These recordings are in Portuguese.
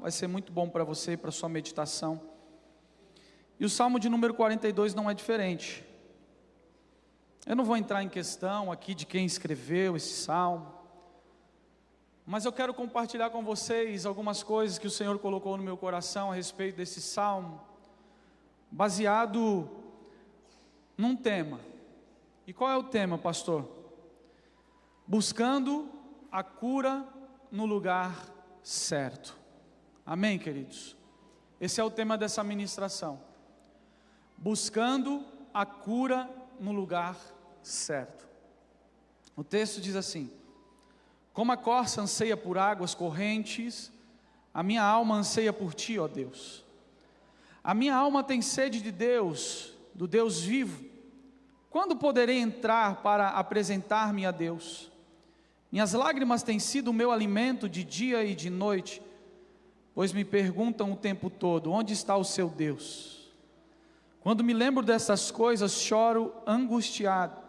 vai ser muito bom para você e para sua meditação. E o Salmo de número 42 não é diferente. Eu não vou entrar em questão aqui de quem escreveu esse Salmo, mas eu quero compartilhar com vocês algumas coisas que o Senhor colocou no meu coração a respeito desse Salmo, baseado num tema. E qual é o tema, pastor? Buscando a cura no lugar certo. Amém, queridos? Esse é o tema dessa ministração. Buscando a cura no lugar certo. O texto diz assim: como a corça anseia por águas correntes, a minha alma anseia por ti, ó Deus. A minha alma tem sede de Deus, do Deus vivo. Quando poderei entrar para apresentar-me a Deus? Minhas lágrimas têm sido o meu alimento de dia e de noite, pois me perguntam o tempo todo: onde está o seu Deus? Quando me lembro dessas coisas, choro angustiado,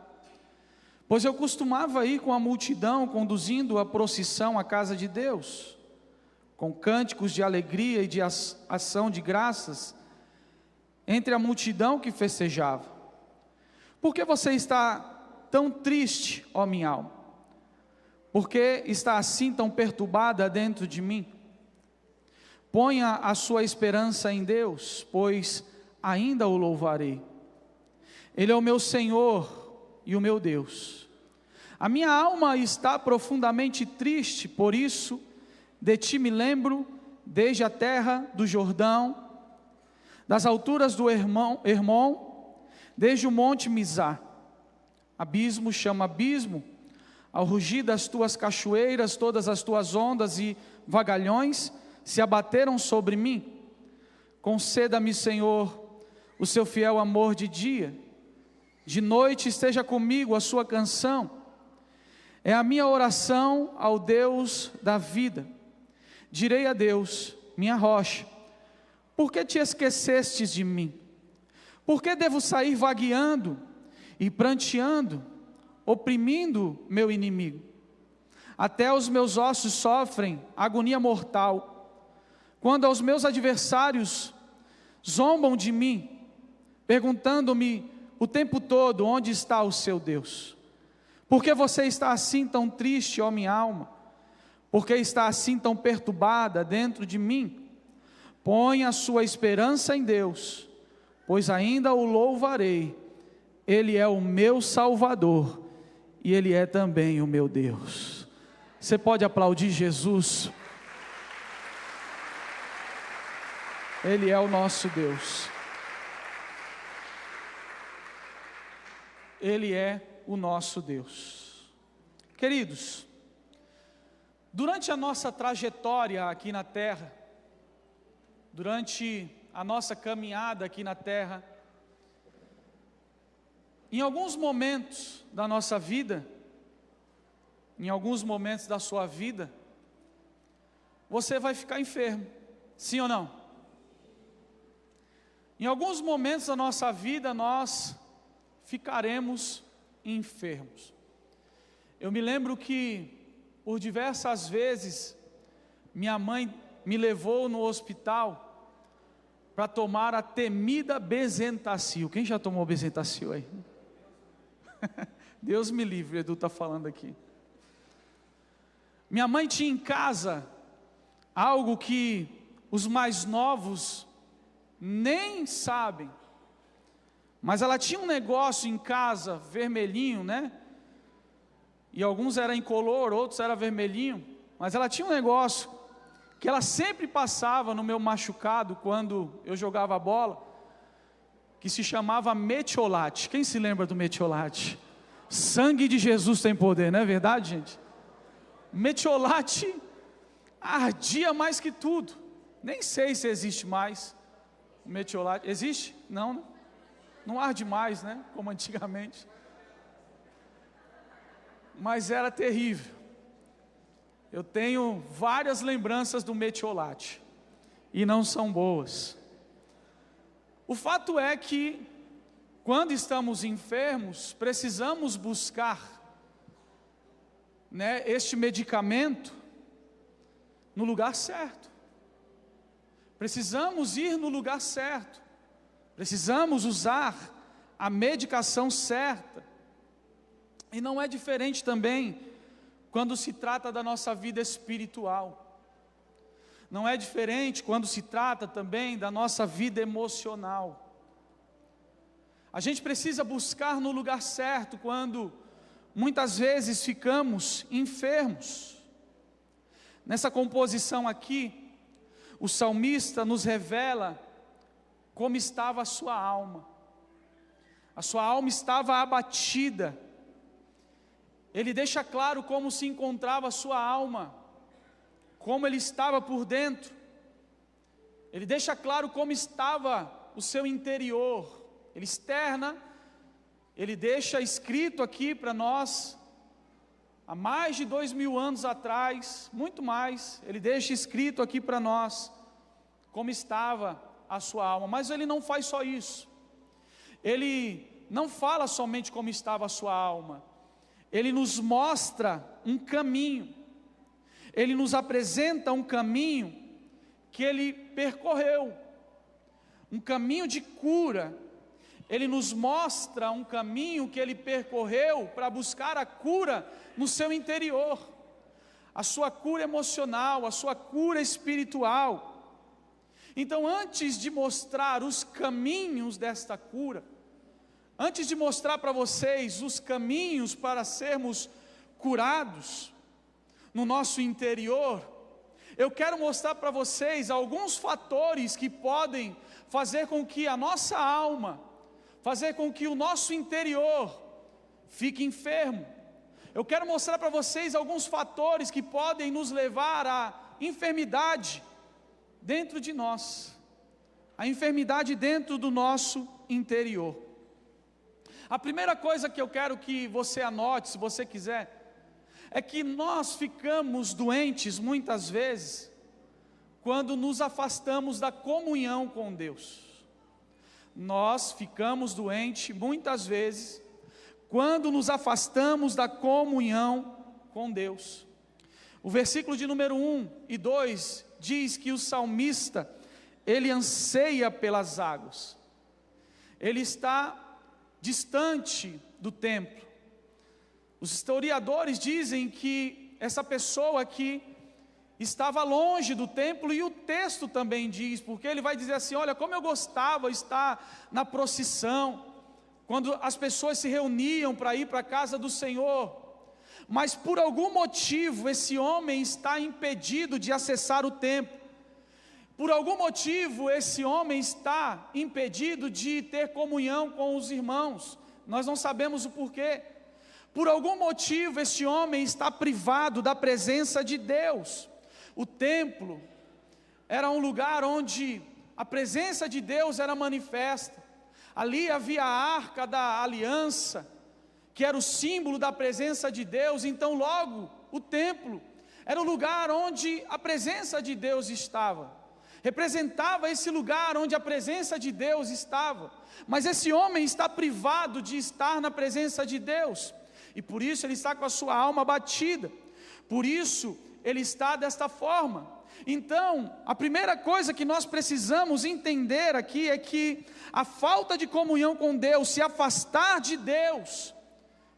pois eu costumava ir com a multidão, conduzindo a procissão à casa de Deus, com cânticos de alegria e de ação de graças, entre a multidão que festejava. Por que você está tão triste, ó minha alma? Por que está assim tão perturbada dentro de mim? Ponha a sua esperança em Deus, pois ainda o louvarei. Ele é o meu Senhor e o meu Deus. A minha alma está profundamente triste, por isso de ti me lembro desde a terra do Jordão, das alturas do Hermon, desde o monte Mizar. Abismo chama abismo, ao rugir das tuas cachoeiras, todas as tuas ondas e vagalhões se abateram sobre mim. Conceda-me, Senhor, o seu fiel amor de dia, de noite esteja comigo a sua canção. É a minha oração ao Deus da vida. Direi a Deus, minha rocha: por que te esquecestes de mim? Por que devo sair vagueando e pranteando, oprimindo meu inimigo? Até os meus ossos sofrem agonia mortal, quando aos meus adversários zombam de mim, perguntando-me o tempo todo: onde está o seu Deus? Por que você está assim tão triste, ó minha alma? Por que está assim tão perturbada dentro de mim? Ponha a sua esperança em Deus, pois ainda o louvarei. Ele é o meu Salvador e Ele é também o meu Deus. Você pode aplaudir Jesus? Ele é o nosso Deus. Ele é o nosso Deus. Queridos, durante a nossa trajetória aqui na terra, durante a nossa caminhada aqui na terra, em alguns momentos da nossa vida, em alguns momentos da sua vida, você vai ficar enfermo, sim ou não? Em alguns momentos da nossa vida, nós ficaremos enfermos. Eu me lembro que, por diversas vezes, minha mãe me levou no hospital para tomar a temida Bezentacil. Quem já tomou Bezentacil aí? Deus me livre, Edu está falando aqui. Minha mãe tinha em casa algo que os mais novos nem sabem, mas ela tinha um negócio em casa, vermelhinho, né? E alguns eram incolor, outros eram vermelhinho, mas ela tinha um negócio que ela sempre passava no meu machucado quando eu jogava bola, que se chamava metiolate. Quem se lembra do metiolate? Sangue de Jesus tem poder, não é verdade, gente? Metiolate ardia mais que tudo. Nem sei se existe mais o metiolate. Existe? Não, né? Não arde mais, né? Como antigamente. Mas era terrível. Eu tenho várias lembranças do metiolate e não são boas. O fato é que, quando estamos enfermos, precisamos buscar, né, este medicamento no lugar certo. Precisamos ir no lugar certo. Precisamos usar a medicação certa. E não é diferente também quando se trata da nossa vida espiritual. Não é diferente quando se trata também da nossa vida emocional. A gente precisa buscar no lugar certo quando muitas vezes ficamos enfermos. Nessa composição aqui, o salmista nos revela como estava a sua alma. A sua alma estava abatida. Ele deixa claro como se encontrava a sua alma, como ele estava por dentro. Ele deixa claro como estava o seu interior. Ele externa, ele deixa escrito aqui para nós, há mais de 2000 anos atrás, muito mais, ele deixa escrito aqui para nós, como estava a sua alma. Mas ele não faz só isso. Ele não fala somente como estava a sua alma. Ele nos mostra um caminho. Ele nos apresenta um caminho que ele percorreu. Um caminho de cura. Ele nos mostra um caminho que ele percorreu para buscar a cura no seu interior. A sua cura emocional, a sua cura espiritual. Então, antes de mostrar os caminhos desta cura, antes de mostrar para vocês os caminhos para sermos curados no nosso interior, eu quero mostrar para vocês alguns fatores que podem fazer com que a nossa alma, fazer com que o nosso interior fique enfermo. Eu quero mostrar para vocês alguns fatores que podem nos levar à enfermidade dentro de nós, a enfermidade dentro do nosso interior. A primeira coisa que eu quero que você anote, se você quiser, é que nós ficamos doentes muitas vezes quando nos afastamos da comunhão com Deus. Nós ficamos doentes muitas vezes quando nos afastamos da comunhão com Deus. O versículo de número 1 e 2 diz que o salmista, ele anseia pelas águas. Ele está distante do templo. Os historiadores dizem que essa pessoa aqui estava longe do templo, e o texto também diz, porque ele vai dizer assim: olha, como eu gostava de estar na procissão, quando as pessoas se reuniam para ir para a casa do Senhor, mas por algum motivo esse homem está impedido de acessar o templo. Por algum motivo esse homem está impedido de ter comunhão com os irmãos. Nós não sabemos o porquê. Por algum motivo esse homem está privado da presença de Deus. O templo era um lugar onde a presença de Deus era manifesta. Ali havia a arca da aliança, que era o símbolo da presença de Deus. Então logo o templo era o lugar onde a presença de Deus estava. Representava esse lugar onde a presença de Deus estava. Mas esse homem está privado de estar na presença de Deus, e por isso ele está com a sua alma abatida. Por isso ele está desta forma. Então, a primeira coisa que nós precisamos entender aqui é que a falta de comunhão com Deus, se afastar de Deus,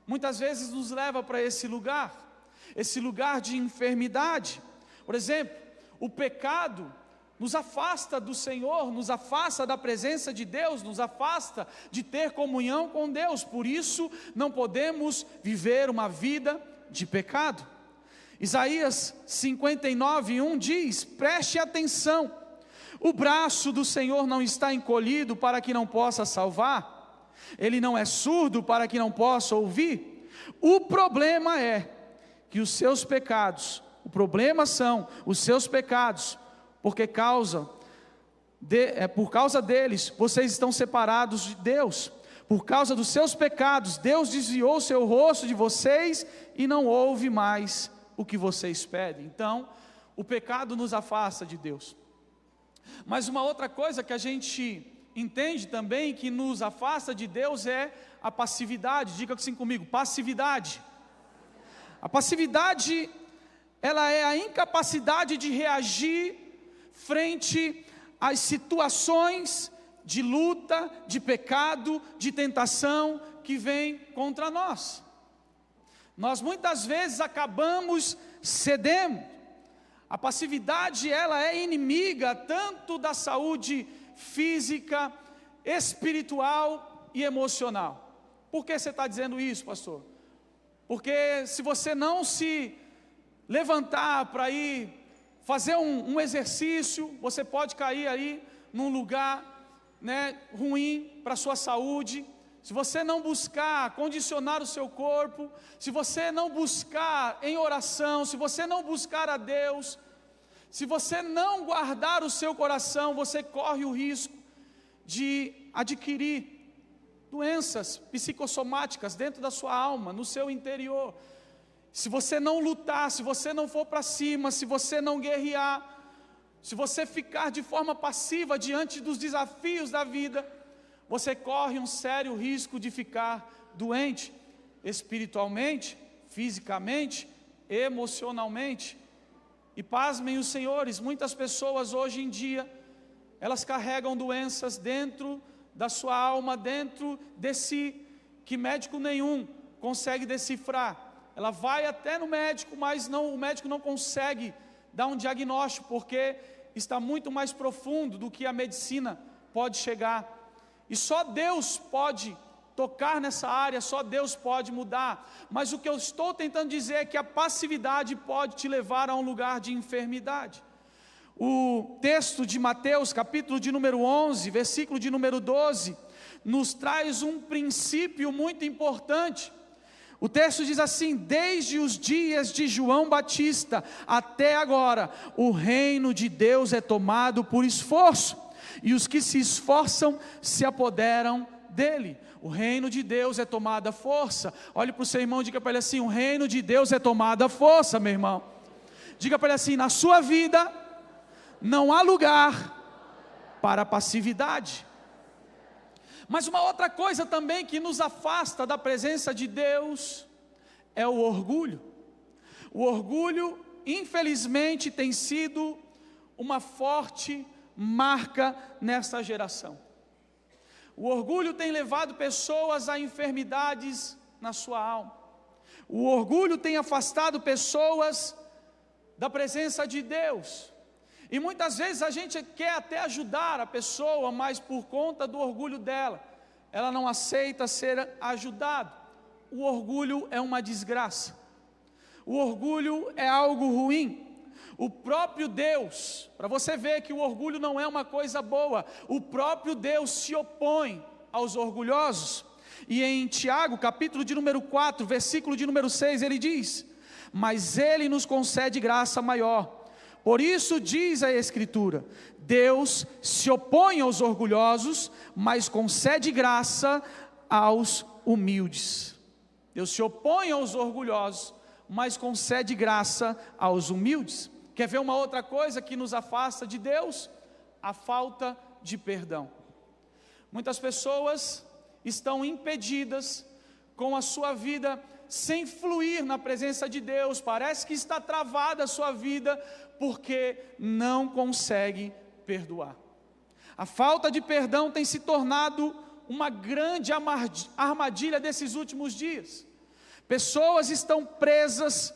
muitas vezes nos leva para esse lugar de enfermidade. Por exemplo, o pecado nos afasta do Senhor, nos afasta da presença de Deus, nos afasta de ter comunhão com Deus. Por isso não podemos viver uma vida de pecado. Isaías 59:1 diz: preste atenção, o braço do Senhor não está encolhido para que não possa salvar, ele não é surdo para que não possa ouvir. O problema é que os seus pecados, o problema são os seus pecados, porque por causa deles vocês estão separados de Deus. Por causa dos seus pecados, Deus desviou o seu rosto de vocês e não ouve mais o que vocês pedem. Então, o pecado nos afasta de Deus. Mas uma outra coisa que a gente entende também que nos afasta de Deus é a passividade. Diga assim comigo: passividade. A passividade, ela é a incapacidade de reagir frente as situações de luta, de pecado, de tentação que vêm contra nós. Nós muitas vezes acabamos cedendo. A passividade, ela é inimiga tanto da saúde física, espiritual e emocional. Por que você está dizendo isso, pastor? Porque se você não se levantar para ir fazer um exercício, você pode cair aí num lugar, ruim para a sua saúde. Se você não buscar condicionar o seu corpo, se você não buscar em oração, se você não buscar a Deus, se você não guardar o seu coração, você corre o risco de adquirir doenças psicossomáticas dentro da sua alma, no seu interior. Se você não lutar, se você não for para cima, se você não guerrear, se você ficar de forma passiva diante dos desafios da vida, você corre um sério risco de ficar doente, espiritualmente, fisicamente, emocionalmente. E pasmem os senhores, muitas pessoas hoje em dia, elas carregam doenças dentro da sua alma, dentro de si, que médico nenhum consegue decifrar. Ela vai até no médico, mas o médico não consegue dar um diagnóstico, porque está muito mais profundo do que a medicina pode chegar. E só Deus pode tocar nessa área, só Deus pode mudar. Mas o que eu estou tentando dizer é que a passividade pode te levar a um lugar de enfermidade. O texto de Mateus, capítulo de número 11, versículo de número 12, nos traz um princípio muito importante. O texto diz assim: desde os dias de João Batista até agora, o reino de Deus é tomado por esforço, e os que se esforçam se apoderam dele. O reino de Deus é tomado à força. Olhe para o seu irmão e diga para ele assim: o reino de Deus é tomado à força, meu irmão. Diga para ele assim: na sua vida não há lugar para a passividade. Mas uma outra coisa também que nos afasta da presença de Deus é o orgulho. O orgulho, infelizmente, tem sido uma forte marca nesta geração. O orgulho tem levado pessoas a enfermidades na sua alma. O orgulho tem afastado pessoas da presença de Deus. E muitas vezes a gente quer até ajudar a pessoa, mas por conta do orgulho dela, ela não aceita ser ajudada. O orgulho é uma desgraça. O orgulho é algo ruim. O próprio Deus, para você ver que o orgulho não é uma coisa boa, o próprio Deus se opõe aos orgulhosos. E em Tiago, capítulo de número 4, versículo de número 6, ele diz: mas Ele nos concede graça maior. Por isso diz a Escritura: Deus se opõe aos orgulhosos, mas concede graça aos humildes. Deus se opõe aos orgulhosos, mas concede graça aos humildes. Quer ver uma outra coisa que nos afasta de Deus? A falta de perdão. Muitas pessoas estão impedidas com a sua vida sem fluir na presença de Deus. Parece que está travada a sua vida porque não consegue perdoar. A falta de perdão tem se tornado uma grande armadilha desses últimos dias. Pessoas estão presas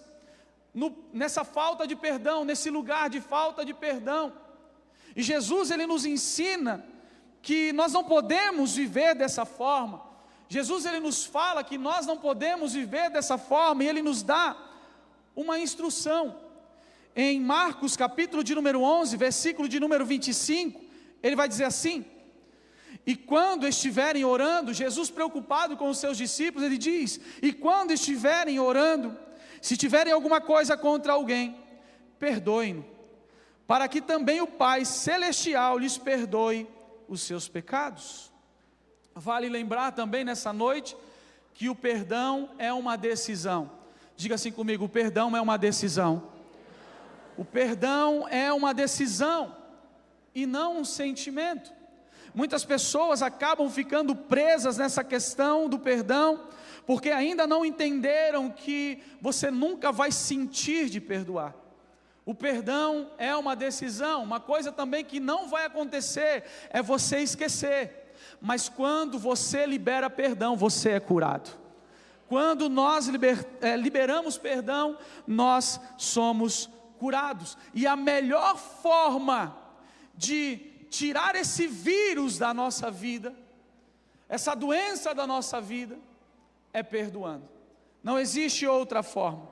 nessa falta de perdão, nesse lugar de falta de perdão. E Jesus, ele nos ensina que nós não podemos viver dessa forma. Jesus, ele nos fala que nós não podemos viver dessa forma, e ele nos dá uma instrução. Em Marcos, capítulo de número 11, versículo de número 25, ele vai dizer assim: e quando estiverem orando, Jesus preocupado com os seus discípulos, ele diz: e quando estiverem orando, se tiverem alguma coisa contra alguém, perdoem-no, para que também o Pai Celestial lhes perdoe os seus pecados. Vale lembrar também nessa noite que o perdão é uma decisão. Diga assim comigo: o perdão é uma decisão. O perdão é uma decisão e não um sentimento. Muitas pessoas acabam ficando presas nessa questão do perdão, porque ainda não entenderam que você nunca vai sentir de perdoar. O perdão é uma decisão. Uma coisa também que não vai acontecer é você esquecer. Mas quando você libera perdão, você é curado. Quando nós liberamos perdão, nós somos curados. E a melhor forma de tirar esse vírus da nossa vida, essa doença da nossa vida, é perdoando. Não existe outra forma.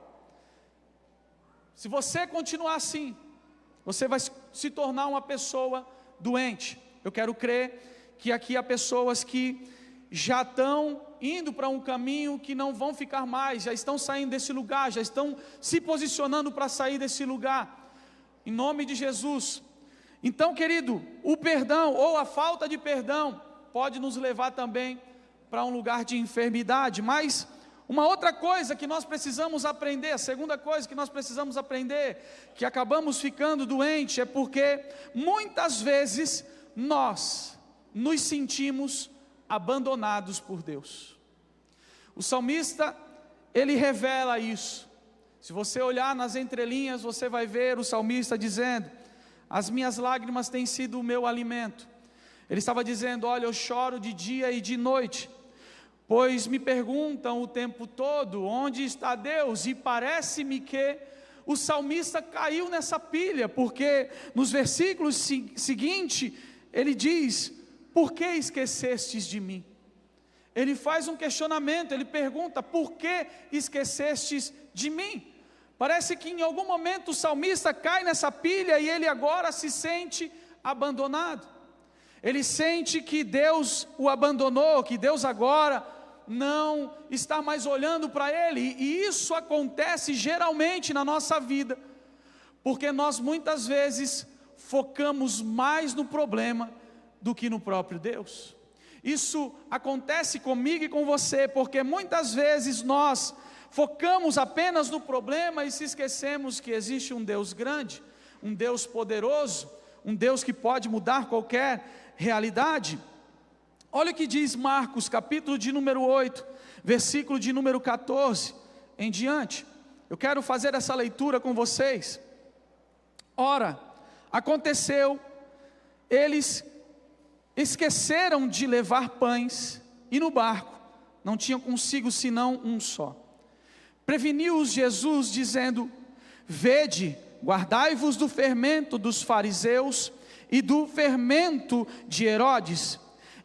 Se você continuar assim, você vai se tornar uma pessoa doente. Eu quero crer que aqui há pessoas que já estão indo para um caminho que não vão ficar mais, já estão saindo desse lugar, já estão se posicionando para sair desse lugar, em nome de Jesus. Então, querido, o perdão ou a falta de perdão pode nos levar também para um lugar de enfermidade. Mas uma outra coisa que nós precisamos aprender, a segunda coisa que nós precisamos aprender, que acabamos ficando doentes, é porque muitas vezes nós nos sentimos abandonados por Deus. O salmista, ele revela isso. Se você olhar nas entrelinhas, você vai ver o salmista dizendo: as minhas lágrimas têm sido o meu alimento. Ele estava dizendo: olha, eu choro de dia e de noite, pois me perguntam o tempo todo, onde está Deus? E parece-me que o salmista caiu nessa pilha, porque nos versículos seguintes, ele diz: por que esquecestes de mim? Ele faz um questionamento, ele pergunta: por que esquecestes de mim? Parece que em algum momento o salmista cai nessa pilha e ele agora se sente abandonado. Ele sente que Deus o abandonou, que Deus agora não está mais olhando para ele. E isso acontece geralmente na nossa vida, porque nós muitas vezes focamos mais no problema do que no próprio Deus. Isso acontece comigo e com você, porque muitas vezes nós focamos apenas no problema e se esquecemos que existe um Deus grande, um Deus poderoso, um Deus que pode mudar qualquer realidade. Olha o que diz Marcos, capítulo de número 8, versículo de número 14 em diante. Eu quero fazer essa leitura com vocês. Ora, aconteceu, eles esqueceram de levar pães, e no barco não tinham consigo senão um só. Preveniu-os Jesus, dizendo: vede, guardai-vos do fermento dos fariseus e do fermento de Herodes.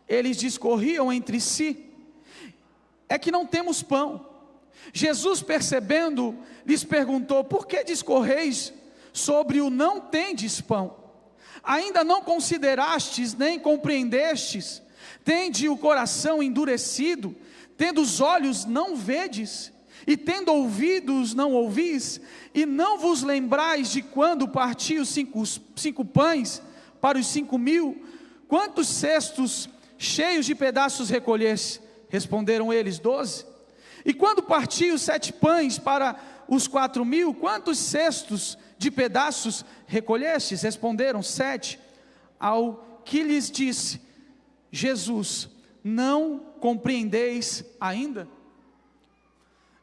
Eles discorriam entre si: é que não temos pão. Jesus, percebendo, lhes perguntou: por que discorreis sobre o não tendes pão? Ainda não considerastes, nem compreendestes? Tende o coração endurecido? Tendo os olhos, não vedes? E tendo ouvidos, não ouvis? E não vos lembrais de quando parti os cinco pães para os 5.000? Quantos cestos cheios de pedaços recolheste? Responderam eles: 12. E quando parti os 7 pães para os 4.000, quantos cestos de pedaços recolhestes? Responderam: 7. Ao que lhes disse Jesus: não compreendeis ainda?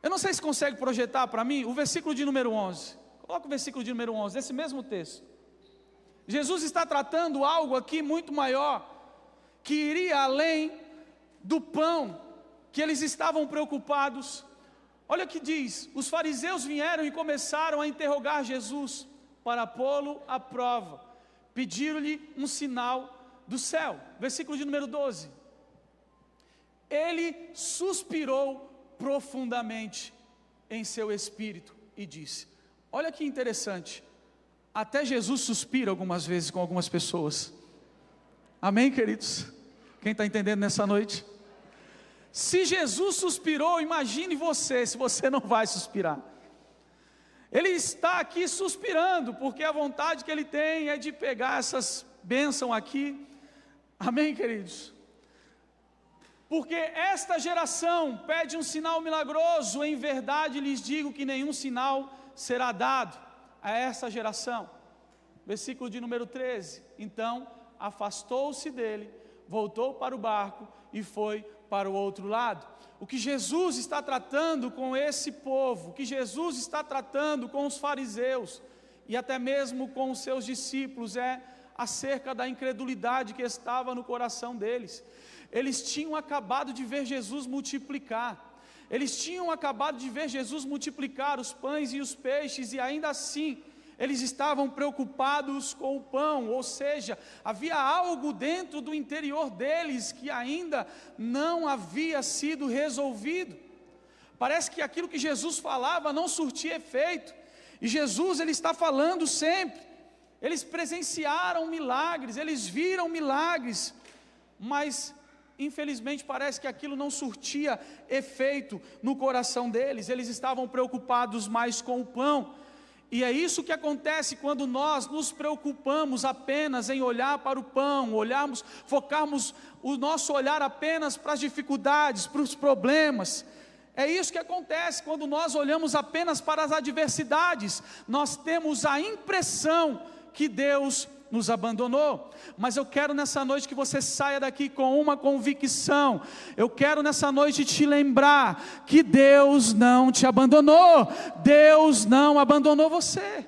Eu não sei se consegue projetar para mim o versículo de número 11. Coloca o versículo de número 11, desse mesmo texto. Jesus está tratando algo aqui muito maior, que iria além do pão, que eles estavam preocupados. Olha o que diz: os fariseus vieram e começaram a interrogar Jesus, para pô-lo à prova, pediram-lhe um sinal do céu. Versículo de número 12. Ele suspirou profundamente em seu espírito e disse: olha que interessante, até Jesus suspira algumas vezes com algumas pessoas. Amém, queridos? Quem está entendendo nessa noite? Se Jesus suspirou, imagine você, se você não vai suspirar. Ele está aqui suspirando, porque a vontade que ele tem é de pegar essas bênçãos aqui. Amém, queridos? Porque esta geração pede um sinal milagroso. Em verdade lhes digo que nenhum sinal será dado a essa geração. Versículo de número 13. Então afastou-se dele, voltou para o barco e foi para o outro lado. O que Jesus está tratando com esse povo, o que Jesus está tratando com os fariseus, e até mesmo com os seus discípulos, acerca da incredulidade que estava no coração deles. Eles tinham acabado de ver Jesus multiplicar, eles tinham acabado de ver Jesus multiplicar os pães e os peixes, e ainda assim, eles estavam preocupados com o pão, ou seja, havia algo dentro do interior deles que ainda não havia sido resolvido. Parece que aquilo que Jesus falava não surtia efeito, e Jesus ele está falando sempre. Eles presenciaram milagres, eles viram milagres, mas infelizmente parece que aquilo não surtia efeito no coração deles. Eles estavam preocupados mais com o pão. E é isso que acontece quando nós nos preocupamos apenas em olhar para o pão, focarmos o nosso olhar apenas para as dificuldades, para os problemas. É isso que acontece quando nós olhamos apenas para as adversidades. Nós temos a impressão que Deus nos abandonou. Mas eu quero nessa noite que você saia daqui com uma convicção. Eu quero nessa noite te lembrar que Deus não te abandonou. Deus não abandonou você.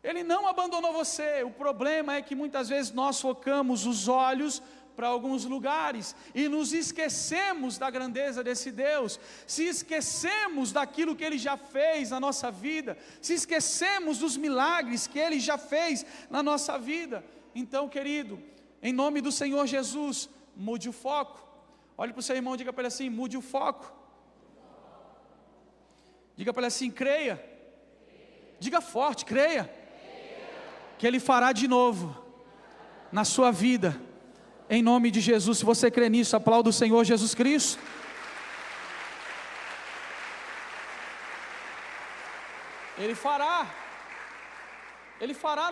Ele não abandonou você. O problema é que muitas vezes nós focamos os olhos para alguns lugares e nos esquecemos da grandeza desse Deus, se esquecemos daquilo que Ele já fez na nossa vida, se esquecemos dos milagres que Ele já fez na nossa vida. Então, querido, em nome do Senhor Jesus, mude o foco. Olhe para o seu irmão e diga para ele assim: mude o foco. Diga para ele assim: creia. Diga forte: creia, que Ele fará de novo na sua vida. Em nome de Jesus. Se você crê nisso, aplauda o Senhor Jesus Cristo. Ele fará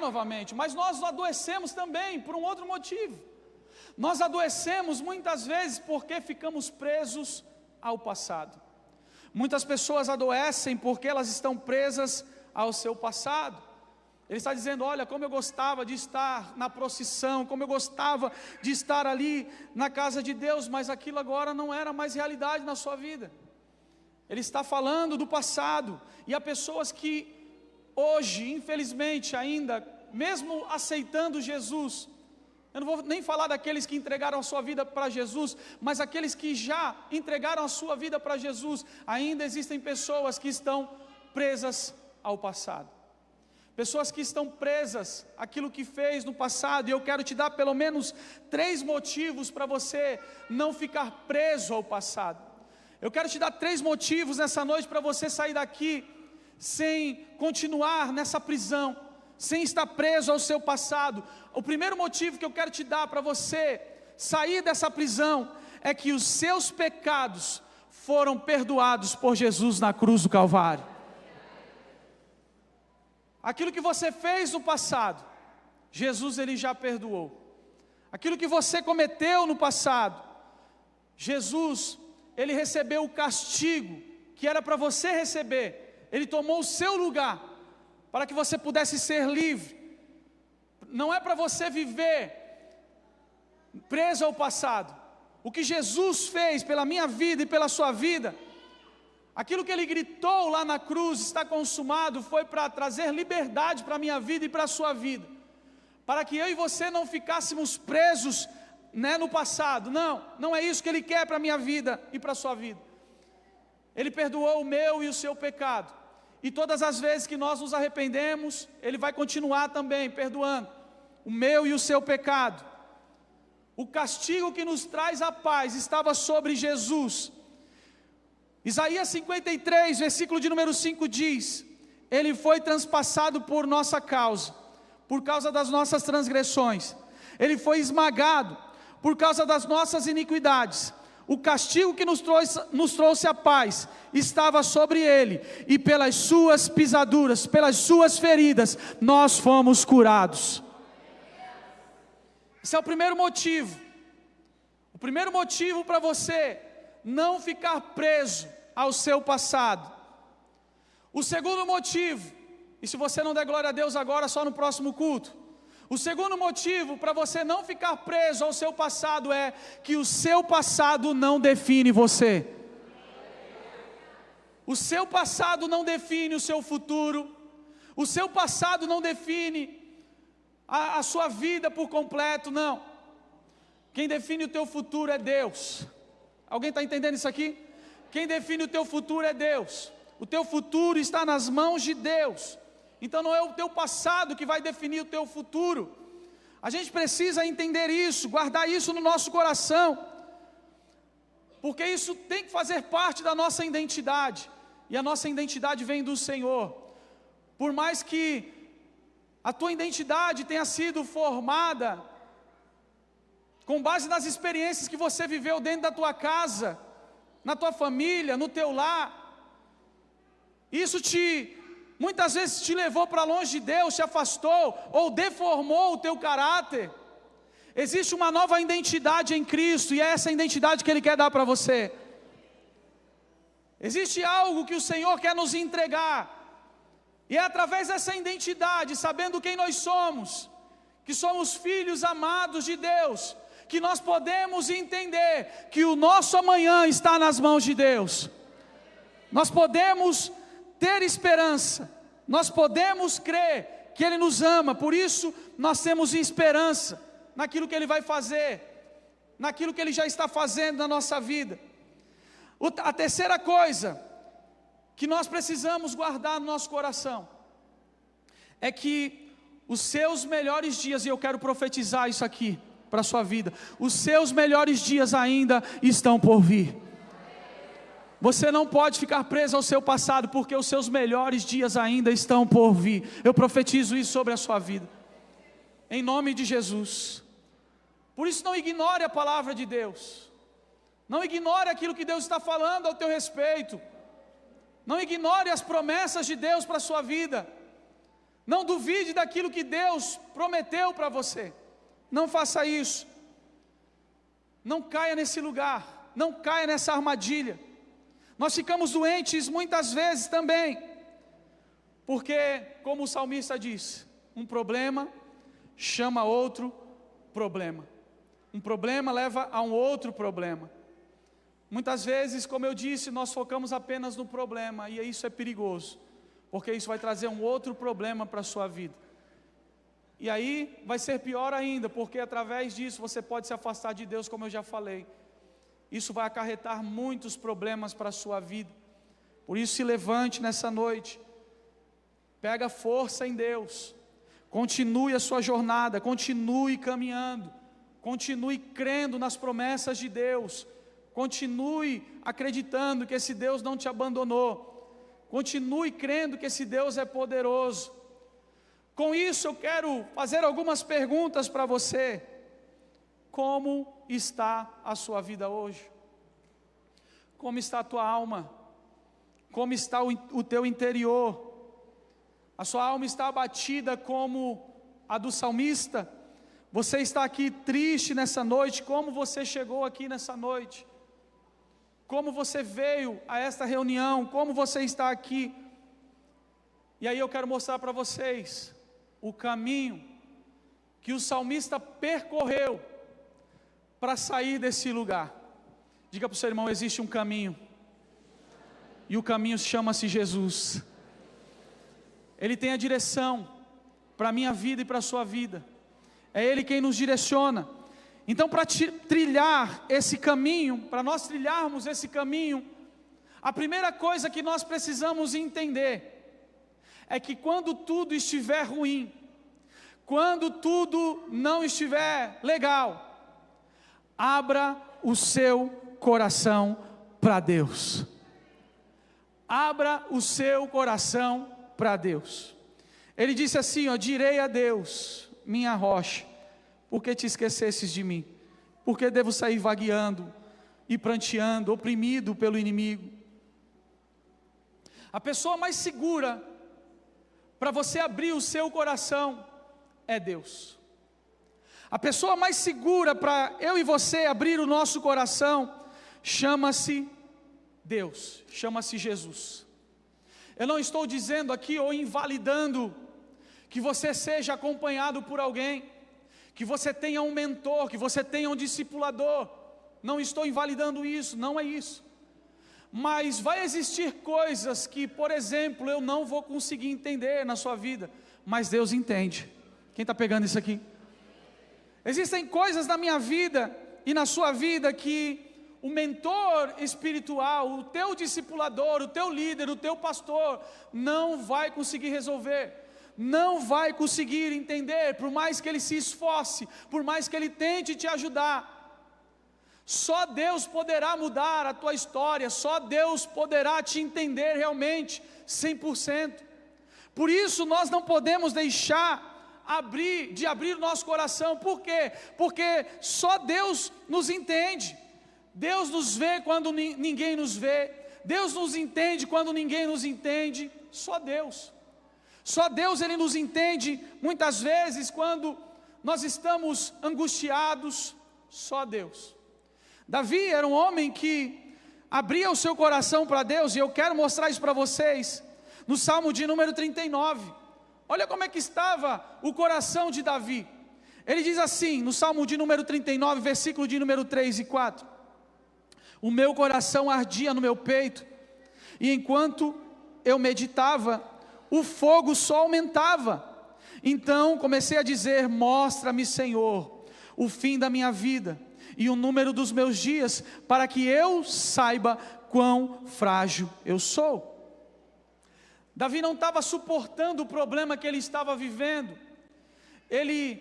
novamente. Mas nós adoecemos também por um outro motivo. Nós adoecemos muitas vezes porque ficamos presos ao passado. Muitas pessoas adoecem porque elas estão presas ao seu passado. Ele está dizendo: olha, como eu gostava de estar na procissão, como eu gostava de estar ali na casa de Deus, mas aquilo agora não era mais realidade na sua vida. Ele está falando do passado, e há pessoas que hoje, infelizmente ainda, mesmo aceitando Jesus, eu não vou nem falar daqueles que entregaram a sua vida para Jesus, mas aqueles que já entregaram a sua vida para Jesus, ainda existem pessoas que estão presas ao passado. Pessoas que estão presas àquilo que fez no passado, e eu quero te dar pelo menos 3 motivos para você não ficar preso ao passado. Eu quero te dar 3 motivos nessa noite para você sair daqui sem continuar nessa prisão, sem estar preso ao seu passado. O primeiro motivo que eu quero te dar para você sair dessa prisão é que os seus pecados foram perdoados por Jesus na cruz do Calvário. Aquilo que você fez no passado, Jesus ele já perdoou. Aquilo que você cometeu no passado, Jesus ele recebeu o castigo que era para você receber. Ele tomou o seu lugar para que você pudesse ser livre. Não é para você viver preso ao passado. O que Jesus fez pela minha vida e pela sua vida, aquilo que Ele gritou lá na cruz, está consumado, foi para trazer liberdade para a minha vida e para a sua vida, para que eu e você não ficássemos presos, no passado. Não é isso que Ele quer para a minha vida e para a sua vida. Ele perdoou o meu e o seu pecado, e todas as vezes que nós nos arrependemos, Ele vai continuar também perdoando o meu e o seu pecado. O castigo que nos traz a paz estava sobre Jesus. Isaías 53, versículo de número 5 diz: Ele foi transpassado por nossa causa, por causa das nossas transgressões. Ele foi esmagado por causa das nossas iniquidades. O castigo que nos trouxe a paz estava sobre Ele, e pelas suas pisaduras, pelas suas feridas, nós fomos curados. Esse é o primeiro motivo. O primeiro motivo para você não ficar preso ao seu passado. O segundo motivo, e se você não der glória a Deus agora, só no próximo culto. O segundo motivo para você não ficar preso ao seu passado é que o seu passado não define você. O seu passado não define o seu futuro. O seu passado não define a sua vida por completo, não. Quem define o teu futuro é Deus. Alguém está entendendo isso aqui? Quem define o teu futuro é Deus. O teu futuro está nas mãos de Deus. Então não é o teu passado que vai definir o teu futuro. A gente precisa entender isso, guardar isso no nosso coração, porque isso tem que fazer parte da nossa identidade, e a nossa identidade vem do Senhor. Por mais que a tua identidade tenha sido formada com base nas experiências que você viveu dentro da tua casa, na tua família, no teu lar, isso muitas vezes te levou para longe de Deus, te afastou, ou deformou o teu caráter. Existe uma nova identidade em Cristo, e é essa identidade que Ele quer dar para você. Existe algo que o Senhor quer nos entregar, e é através dessa identidade, sabendo quem nós somos, que somos filhos amados de Deus, que nós podemos entender que o nosso amanhã está nas mãos de Deus. Nós podemos ter esperança, nós podemos crer que Ele nos ama, por isso nós temos esperança naquilo que Ele vai fazer, naquilo que Ele já está fazendo na nossa vida. A terceira coisa que nós precisamos guardar no nosso coração é que os seus melhores dias, e eu quero profetizar isso aqui para a sua vida, os seus melhores dias ainda estão por vir. Você não pode ficar preso ao seu passado, porque os seus melhores dias ainda estão por vir. Eu profetizo isso sobre a sua vida, em nome de Jesus. Por isso não ignore a palavra de Deus, não ignore aquilo que Deus está falando ao teu respeito, não ignore as promessas de Deus para a sua vida, não duvide daquilo que Deus prometeu para você, não faça isso, não caia nesse lugar, não caia nessa armadilha. Nós ficamos doentes muitas vezes também, porque, como o salmista diz, um problema chama outro problema, um problema leva a um outro problema. Muitas vezes, como eu disse, nós focamos apenas no problema, e isso é perigoso, porque isso vai trazer um outro problema para a sua vida, e aí vai ser pior ainda, porque através disso você pode se afastar de Deus, como eu já falei. Isso vai acarretar muitos problemas para a sua vida. Por isso se levante nessa noite, pega força em Deus, continue a sua jornada, continue caminhando, continue crendo nas promessas de Deus, continue acreditando que esse Deus não te abandonou, continue crendo que esse Deus é poderoso. Com isso eu quero fazer algumas perguntas para você. Como está a sua vida hoje? Como está a tua alma? Como está o teu interior? A sua alma está abatida como a do salmista? Você está aqui triste nessa noite? Como você chegou aqui nessa noite? Como você veio a esta reunião? Como você está aqui? E aí eu quero mostrar para vocês o caminho que o salmista percorreu para sair desse lugar. Diga para o seu irmão: existe um caminho, e o caminho chama-se Jesus. Ele tem a direção para a minha vida e para a sua vida, é Ele quem nos direciona. Então, para trilhar esse caminho, para nós trilharmos esse caminho, a primeira coisa que nós precisamos entender é que quando tudo estiver ruim, quando tudo não estiver legal, abra o seu coração para Deus. Abra o seu coração para Deus. Ele disse assim, direi a Deus, minha rocha, por que te esquecesses de mim? Por que devo sair vagueando e pranteando, oprimido pelo inimigo? A pessoa mais segura para você abrir o seu coração é Deus. A pessoa mais segura para eu e você abrir o nosso coração chama-se Deus, chama-se Jesus. Eu não estou dizendo aqui ou invalidando que você seja acompanhado por alguém, que você tenha um mentor, que você tenha um discipulador. Não estou invalidando isso, não é isso. Mas vai existir coisas que, por exemplo, eu não vou conseguir entender na sua vida, mas Deus entende. Quem está pegando isso aqui? Existem coisas na minha vida e na sua vida que o mentor espiritual, o teu discipulador, o teu líder, o teu pastor, não vai conseguir resolver, não vai conseguir entender, por mais que ele se esforce, por mais que ele tente te ajudar. Só Deus poderá mudar a tua história, só Deus poderá te entender realmente, 100%. Por isso nós não podemos deixar de abrir o nosso coração. Por quê? Porque só Deus nos entende. Deus nos vê quando ninguém nos vê, Deus nos entende quando ninguém nos entende. Só Deus Ele nos entende muitas vezes quando nós estamos angustiados. Só Deus. Davi era um homem que abria o seu coração para Deus, e eu quero mostrar isso para vocês no Salmo de número 39. Olha como é que estava o coração de Davi. Ele diz assim, no Salmo de número 39, versículo de número 3 e 4: o meu coração ardia no meu peito, e enquanto eu meditava, o fogo só aumentava. Então comecei a dizer: mostra-me, Senhor, o fim da minha vida e o número dos meus dias, para que eu saiba quão frágil eu sou. Davi não estava suportando o problema que ele estava vivendo. Ele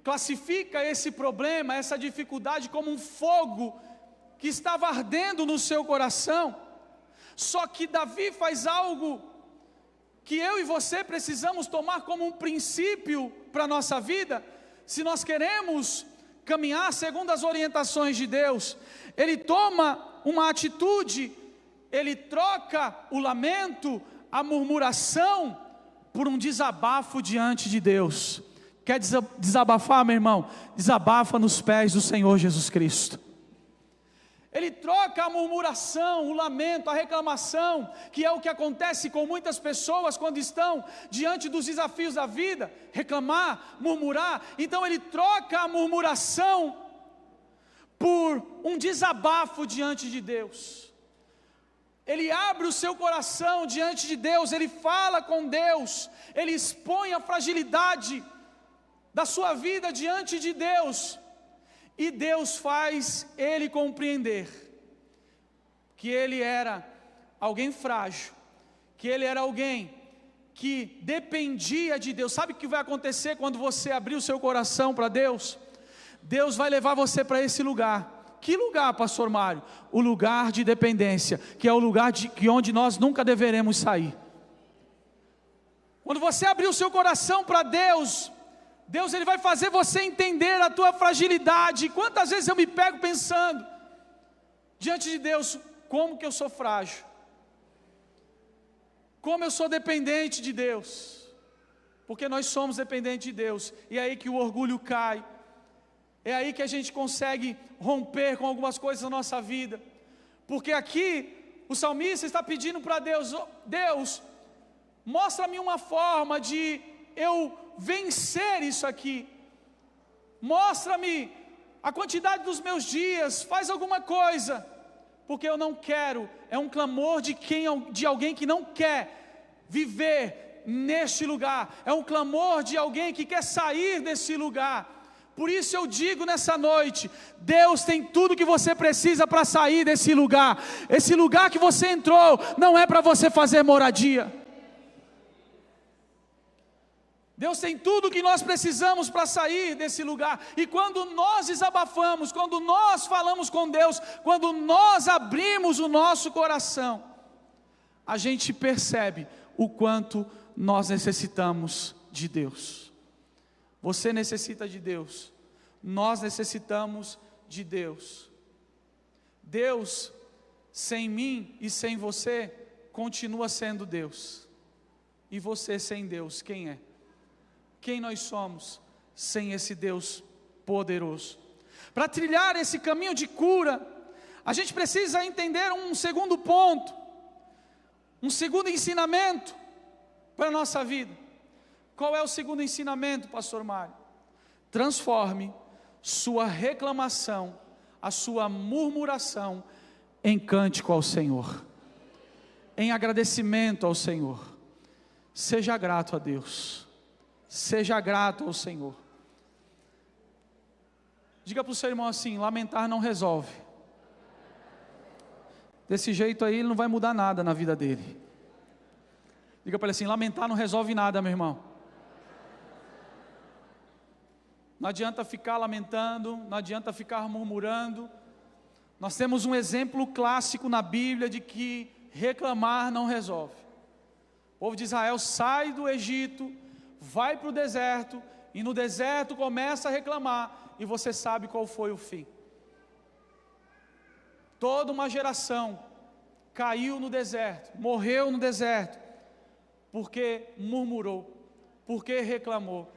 classifica esse problema, essa dificuldade, como um fogo que estava ardendo no seu coração. Só que Davi faz algo que eu e você precisamos tomar como um princípio para a nossa vida, se nós queremos caminhar segundo as orientações de Deus. Ele toma uma atitude, ele troca o lamento, a murmuração, por um desabafo diante de Deus. Quer desabafar, meu irmão? Desabafa nos pés do Senhor Jesus Cristo. Ele troca a murmuração, o lamento, a reclamação, que é o que acontece com muitas pessoas quando estão diante dos desafios da vida, reclamar, murmurar. Então ele troca a murmuração por um desabafo diante de Deus. Ele abre o seu coração diante de Deus, ele fala com Deus, ele expõe a fragilidade da sua vida diante de Deus. E Deus faz ele compreender que ele era alguém frágil, que ele era alguém que dependia de Deus. Sabe o que vai acontecer quando você abrir o seu coração para Deus? Deus vai levar você para esse lugar. Que lugar, pastor Mário? O lugar de dependência, que é o lugar onde nós nunca deveremos sair. Quando você abrir o seu coração para Deus, ele vai fazer você entender a tua fragilidade. Quantas vezes eu me pego pensando diante de Deus, como que eu sou frágil, como eu sou dependente de Deus, porque nós somos dependentes de Deus. E é aí que o orgulho cai, é aí que a gente consegue romper com algumas coisas na nossa vida, porque aqui o salmista está pedindo para Deus: Deus, mostra-me uma forma de eu vencer isso aqui, mostra-me a quantidade dos meus dias, faz alguma coisa, porque eu não quero. É um clamor de alguém que não quer viver neste lugar, é um clamor de alguém que quer sair desse lugar. Por isso eu digo nessa noite: Deus tem tudo que você precisa para sair desse lugar. Esse lugar que você entrou não é para você fazer moradia. Deus tem tudo que nós precisamos para sair desse lugar. E quando nós desabafamos, quando nós falamos com Deus, quando nós abrimos o nosso coração, a gente percebe o quanto nós necessitamos de Deus. Você necessita de Deus, nós necessitamos de Deus. Deus, sem mim e sem você, continua sendo Deus. E você sem Deus, quem é? Quem nós somos sem esse Deus poderoso? Para trilhar esse caminho de cura, a gente precisa entender um segundo ponto, um segundo ensinamento para a nossa vida. Qual é o segundo ensinamento, pastor Mário? Transforme sua reclamação, a sua murmuração, em cântico ao Senhor. em agradecimento ao Senhor. Seja grato a Deus. Seja grato ao Senhor. Diga para o seu irmão assim: lamentar não resolve. Desse jeito aí ele não vai mudar nada na vida dele. Diga para ele assim: lamentar não resolve nada, meu irmão. Não adianta ficar lamentando, não adianta ficar murmurando. Nós temos um exemplo clássico na Bíblia de que reclamar não resolve. O povo de Israel sai do Egito, vai para o deserto, e no deserto começa a reclamar, e você sabe qual foi o fim. Toda uma geração caiu no deserto, morreu no deserto, porque murmurou, porque reclamou.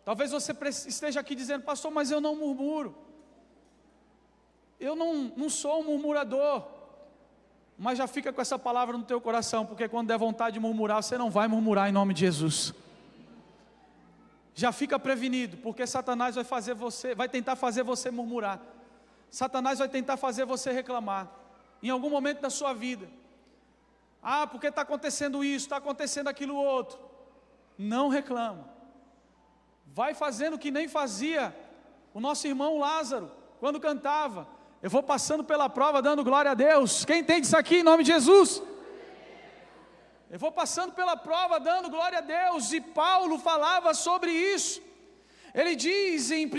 Talvez você esteja aqui dizendo: pastor, mas eu não murmuro, eu não sou um murmurador. Mas já fica com essa palavra no teu coração, porque quando der vontade de murmurar, você não vai murmurar em nome de Jesus. Já fica prevenido, porque Satanás vai tentar fazer você murmurar. Satanás vai tentar fazer você reclamar, em algum momento da sua vida. Ah, porque está acontecendo isso, está acontecendo aquilo outro. Não reclama. Vai fazendo que nem fazia o nosso irmão Lázaro, quando cantava: eu vou passando pela prova dando glória a Deus. Quem entende isso aqui em nome de Jesus? Eu vou passando pela prova dando glória a Deus. E Paulo falava sobre isso. Ele diz em 1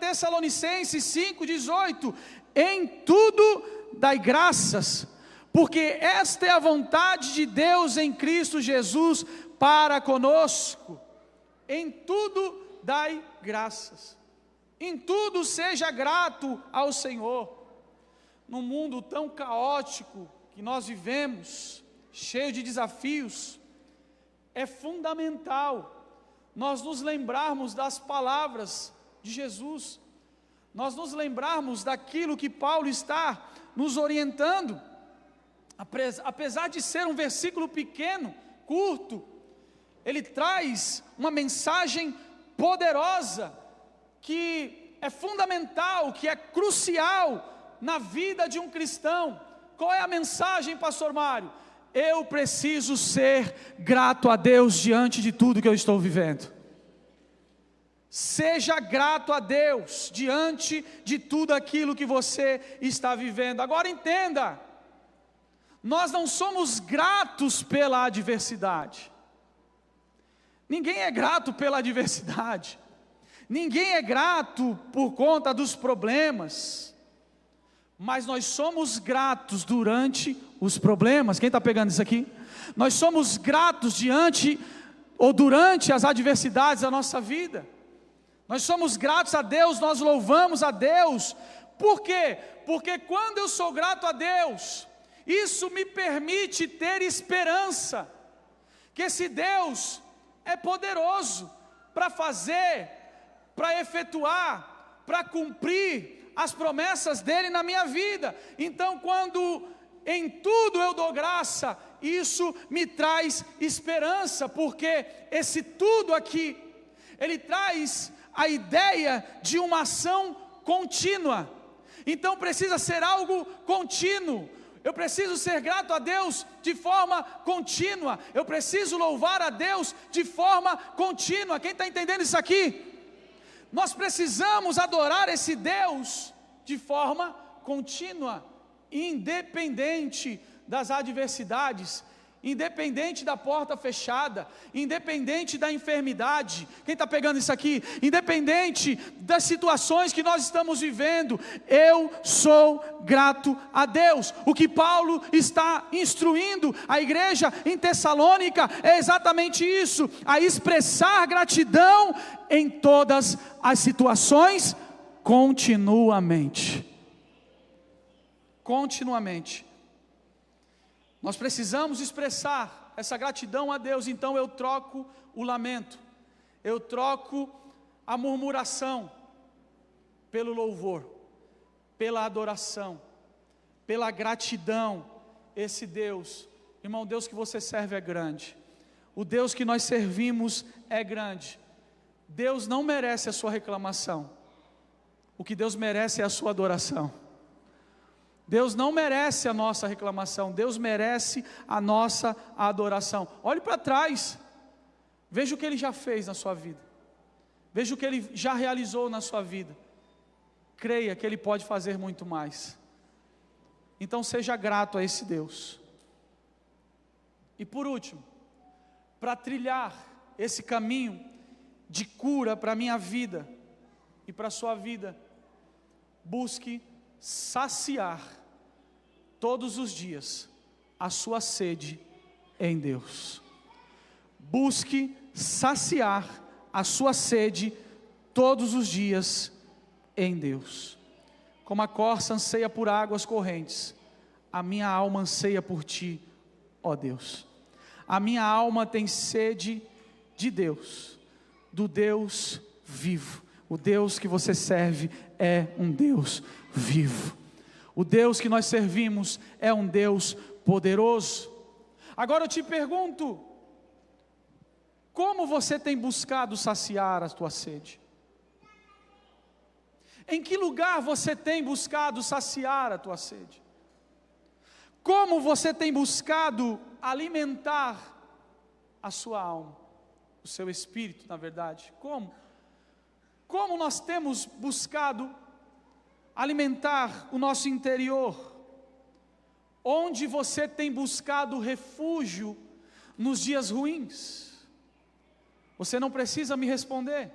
Tessalonicenses 5,18: em tudo dai graças, porque esta é a vontade de Deus em Cristo Jesus para conosco. Em tudo dai graças, em tudo seja grato ao Senhor. Num mundo tão caótico que nós vivemos, cheio de desafios, é fundamental nós nos lembrarmos das palavras de Jesus, nós nos lembrarmos daquilo que Paulo está nos orientando. Apesar de ser um versículo pequeno, curto, ele traz uma mensagem poderosa, que é fundamental, que é crucial na vida de um cristão. Qual é a mensagem, pastor Mário? Eu preciso ser grato a Deus diante de tudo que eu estou vivendo. Seja grato a Deus diante de tudo aquilo que você está vivendo. Agora entenda, nós não somos gratos pela adversidade. Ninguém é grato pela adversidade. Ninguém é grato por conta dos problemas. Mas nós somos gratos durante os problemas. Quem está pegando isso aqui? Nós somos gratos diante ou durante as adversidades da nossa vida. Nós somos gratos a Deus, nós louvamos a Deus. Por quê? Porque quando eu sou grato a Deus, isso me permite ter esperança, que esse Deus é poderoso para fazer, para efetuar, para cumprir as promessas dele na minha vida. Então, quando em tudo eu dou graça, isso me traz esperança, porque esse tudo aqui, ele traz a ideia de uma ação contínua. Então precisa ser algo contínuo. Eu preciso ser grato a Deus de forma contínua. Eu preciso louvar a Deus de forma contínua. Quem está entendendo isso aqui? Nós precisamos adorar esse Deus de forma contínua, independente das adversidades, independente da porta fechada, independente da enfermidade. Quem está pegando isso aqui? Independente das situações que nós estamos vivendo, eu sou grato a Deus. O que Paulo está instruindo a igreja em Tessalônica é exatamente isso: a expressar gratidão em todas as situações, continuamente. Nós precisamos expressar essa gratidão a Deus. Então eu troco o lamento, eu troco a murmuração pelo louvor, pela adoração, pela gratidão. Esse Deus, irmão, o Deus que você serve é grande, o Deus que nós servimos é grande. Deus não merece a sua reclamação, o que Deus merece é a sua adoração. Deus não merece a nossa reclamação, Deus merece a nossa adoração. Olhe para trás, veja o que Ele já fez na sua vida, veja o que Ele já realizou na sua vida. Creia que Ele pode fazer muito mais. Então seja grato a esse Deus. E por último, para trilhar esse caminho de cura para a minha vida e para a sua vida, busque saciar todos os dias a sua sede em Deus. Busque saciar a sua sede todos os dias em Deus. Como a corça anseia por águas correntes, a minha alma anseia por ti, ó Deus. A minha alma tem sede de Deus, do Deus vivo. O Deus que você serve é um Deus vivo. O Deus que nós servimos é um Deus poderoso. Agora eu te pergunto, como você tem buscado saciar a tua sede? Em que lugar você tem buscado saciar a tua sede? Como você tem buscado alimentar a sua alma, o seu espírito, na verdade? Como? Como nós temos buscado alimentar o nosso interior? Onde você tem buscado refúgio nos dias ruins? Você não precisa me responder.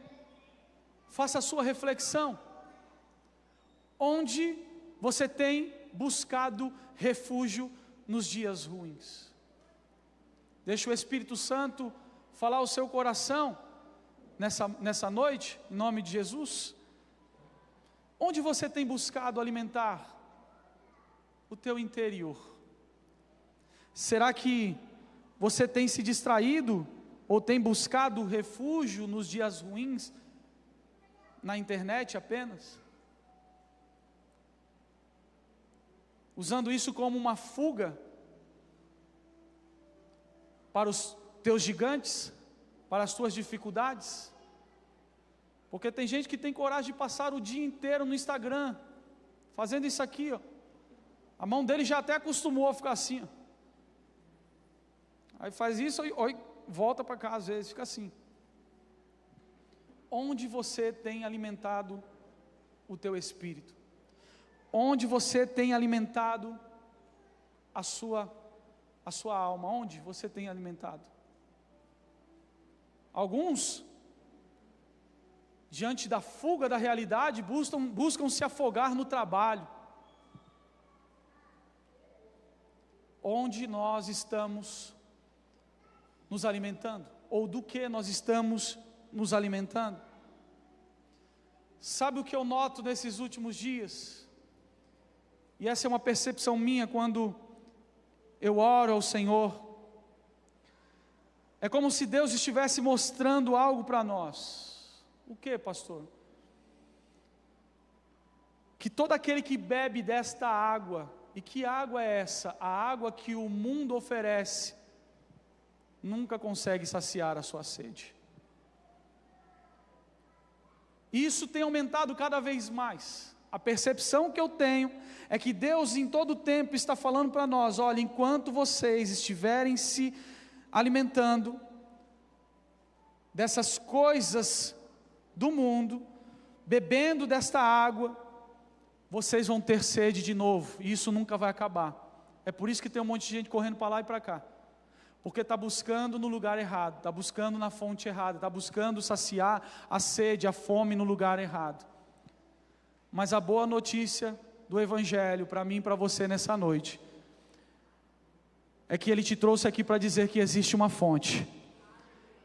Faça a sua reflexão. Onde você tem buscado refúgio nos dias ruins? Deixa o Espírito Santo falar ao seu coração nessa noite, em nome de Jesus. Onde você tem buscado alimentar o teu interior? Será que você tem se distraído ou tem buscado refúgio nos dias ruins na internet apenas? Usando isso como uma fuga para os teus gigantes, para as tuas dificuldades? Porque tem gente que tem coragem de passar o dia inteiro no Instagram, fazendo isso aqui, ó. A mão dele já até acostumou a ficar assim, ó. Aí faz isso, e volta para cá, às vezes fica assim. Onde você tem alimentado o teu espírito? Onde você tem alimentado a sua alma? Onde você tem alimentado? Alguns, diante da fuga da realidade, buscam se afogar no trabalho. Onde nós estamos nos alimentando? Ou do que nós estamos nos alimentando? Sabe o que eu noto nesses últimos dias? E essa é uma percepção minha quando eu oro ao Senhor. É como se Deus estivesse mostrando algo para nós. O que, pastor? Que todo aquele que bebe desta água, e que água é essa? A água que o mundo oferece, nunca consegue saciar a sua sede. Isso tem aumentado cada vez mais. A percepção que eu tenho é que Deus em todo tempo está falando para nós: olha, enquanto vocês estiverem se alimentando dessas coisas do mundo, bebendo desta água, vocês vão ter sede de novo, e isso nunca vai acabar. É por isso que tem um monte de gente correndo para lá e para cá, porque está buscando no lugar errado, está buscando na fonte errada, está buscando saciar a sede, a fome no lugar errado. Mas a boa notícia do Evangelho para mim e para você nessa noite é que Ele te trouxe aqui para dizer que existe uma fonte,